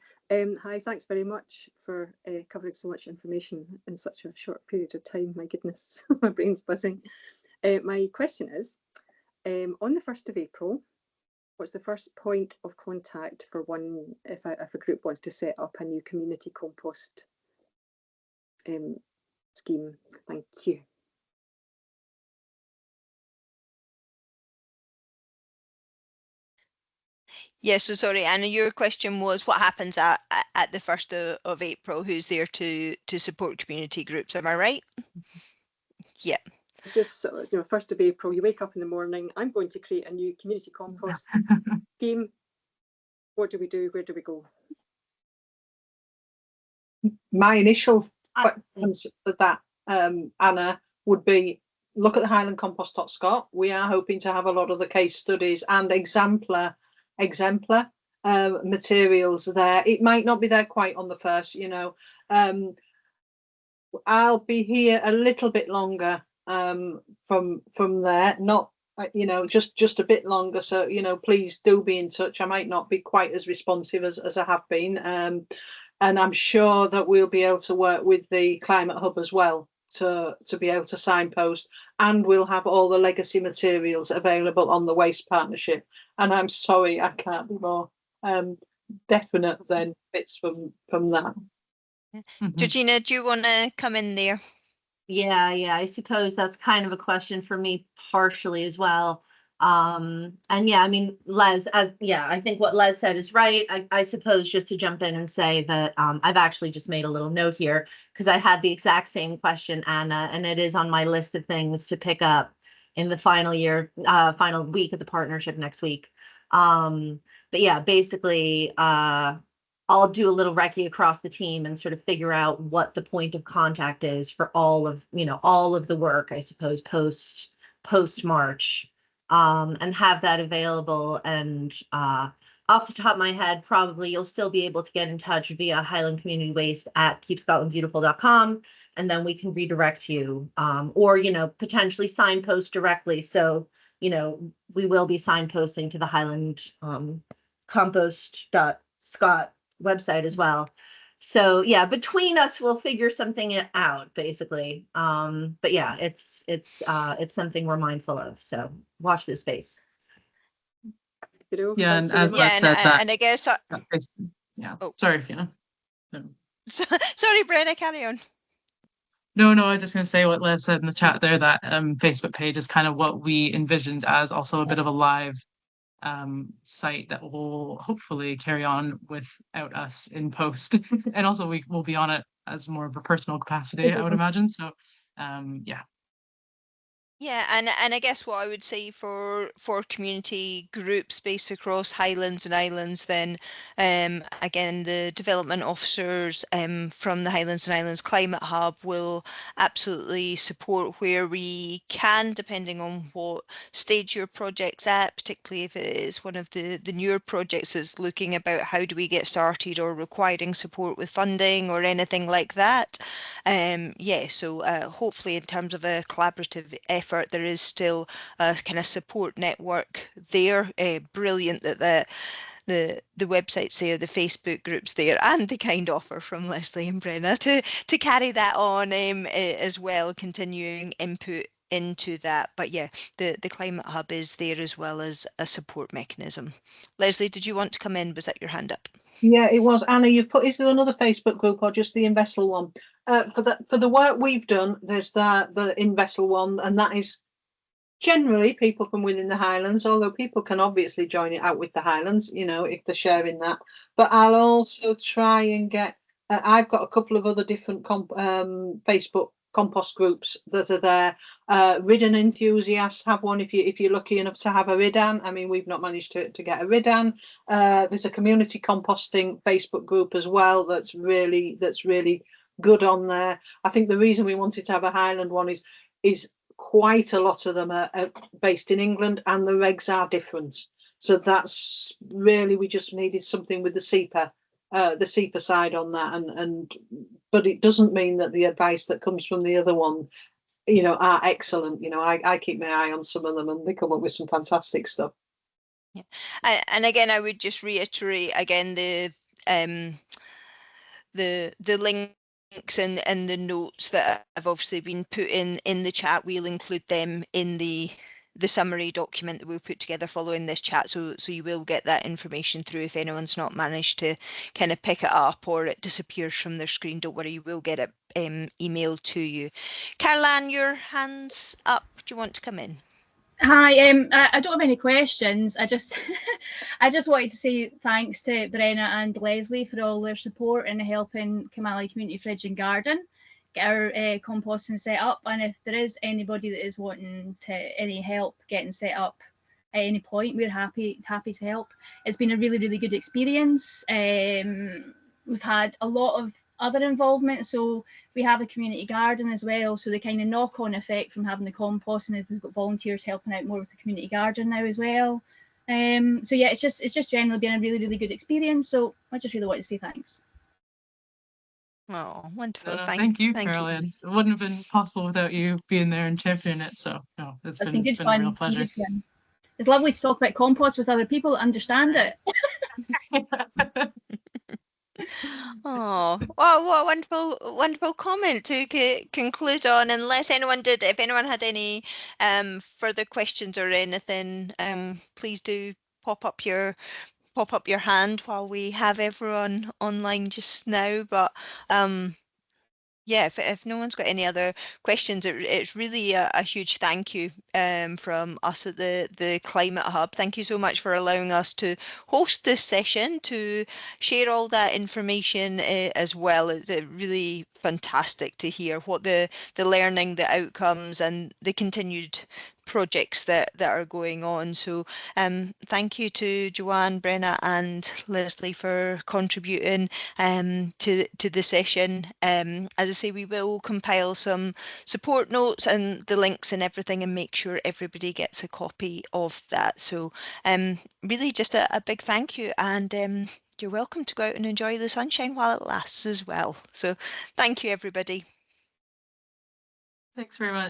Hi, thanks very much for covering so much information in such a short period of time. My goodness, my brain's buzzing. My question is, on the 1st of April, what's the first point of contact for one if a group wants to set up a new community compost scheme? Thank you. Yeah, so sorry, Anna, your question was what happens at the 1st of April? Who's there to support community groups? Am I right? Yeah. It's just, so, 1st of April, you wake up in the morning, I'm going to create a new community compost scheme. What do we do? Where do we go? My initial answer to that, Anna, would be look at the highlandcompost.scot. We are hoping to have a lot of the case studies and exemplar materials there. It might not be there quite on the 1st, you know. I'll be here a little bit longer from there, not you know, just a bit longer, so you know, please do be in touch. I might not be quite as responsive as I have been, and I'm sure that we'll be able to work with the Climate Hub as well to be able to signpost, and we'll have all the legacy materials available on the Waste Partnership. And I'm sorry I can't be more definite than bits from that. Georgina, do you want to come in there? Yeah, I suppose that's kind of a question for me partially as well. And yeah, I mean, Les, I think what Les said is right. I suppose just to jump in and say that I've actually just made a little note here because I had the exact same question, Anna, and it is on my list of things to pick up in the final week of the partnership next week. But yeah, basically, I'll do a little recce across the team and sort of figure out what the point of contact is for all of the work, I suppose, post March, and have that available. And off the top of my head, probably you'll still be able to get in touch via Highland Community Waste at keepscotlandbeautiful.com, and then we can redirect you, or potentially signpost directly. So we will be signposting to the Highland compost.scot website as well. So yeah, between us we'll figure something out basically. But yeah, it's something we're mindful of, so watch this space. Yeah, and as I said, and I guess sorry, Fiona. No. Sorry, Brenna, carry on. No, I was just going to say what Les said in the chat there, that Facebook page is kind of what we envisioned as also a bit of a live site that will hopefully carry on without us in post. And also we will be on it as more of a personal capacity, I would imagine. So yeah. Yeah, and I guess what I would say for community groups based across Highlands and Islands, then again, the development officers from the Highlands and Islands Climate Hub will absolutely support where we can, depending on what stage your project's at, particularly if it is one of the newer projects that's looking about how do we get started or requiring support with funding or anything like that. Yeah, so hopefully in terms of a collaborative effort, there is still a kind of support network there. Brilliant that the website's there, the Facebook group's there, and the kind offer from Lesley and Brenna to carry that on as well, continuing input into that. But yeah, the Climate Hub is there as well as a support mechanism. Lesley, did you want to come in? Was that your hand up? Yeah, it was. Anna, you've put, is there another Facebook group or just the Invessel one? For the work we've done, there's the Invessel one, and that is generally people from within the Highlands, although people can obviously join it out with the Highlands, if they're sharing that. But I'll also try and get, I've got a couple of other different Facebook compost groups that are there. Ridden enthusiasts have one if you're lucky enough to have a Riddan. I mean, we've not managed to get a Riddan. There's a community composting Facebook group as well that's really good on there. I think the reason we wanted to have a Highland one is quite a lot of them are based in England and the regs are different. So that's really, we just needed something with the SEPA side on that, but it doesn't mean that the advice that comes from the other one, are excellent. I keep my eye on some of them and they come up with some fantastic stuff. Yeah, and again, I would just reiterate again the links and the notes that have obviously been put in the chat. We'll include them in the summary document that we'll put together following this chat, so you will get that information through if anyone's not managed to kind of pick it up or it disappears from their screen. Don't worry, you will get it emailed to you. Caroline, your hand's up. Do you want to come in? Hi, I don't have any questions. I just wanted to say thanks to Brenna and Lesley for all their support in helping Camali Community Fridge and Garden get our composting set up. And if there is anybody that is wanting any help getting set up at any point, we're happy to help. It's been a really good experience. We've had a lot of other involvement, so we have a community garden as well, so the kind of knock-on effect from having the composting is we've got volunteers helping out more with the community garden now as well. So yeah, it's just generally been a really, really good experience. So I just really want to say thanks. Oh, wonderful. Thank you, thank Caroline. It wouldn't have been possible without you being there and championing it. So no, it's been good been fun. a real pleasure. Good fun. It's lovely to talk about compost with other people that understand it. Oh, wow, what a wonderful comment to conclude on. Unless anyone did, if anyone had any further questions or anything, please do pop up your hand while we have everyone online just now. But yeah, if no one's got any other questions, it's really a huge thank you from us at the Climate Hub. Thank you so much for allowing us to host this session, to share all that information as well. It's really fantastic to hear what the learning, the outcomes, and the continued projects that are going on. So thank you to Joanne, Brenna and Lesley for contributing to the session. As I say, we will compile some support notes and the links and everything and make sure everybody gets a copy of that. So really just a big thank you, and you're welcome to go out and enjoy the sunshine while it lasts as well. So thank you, everybody. Thanks very much.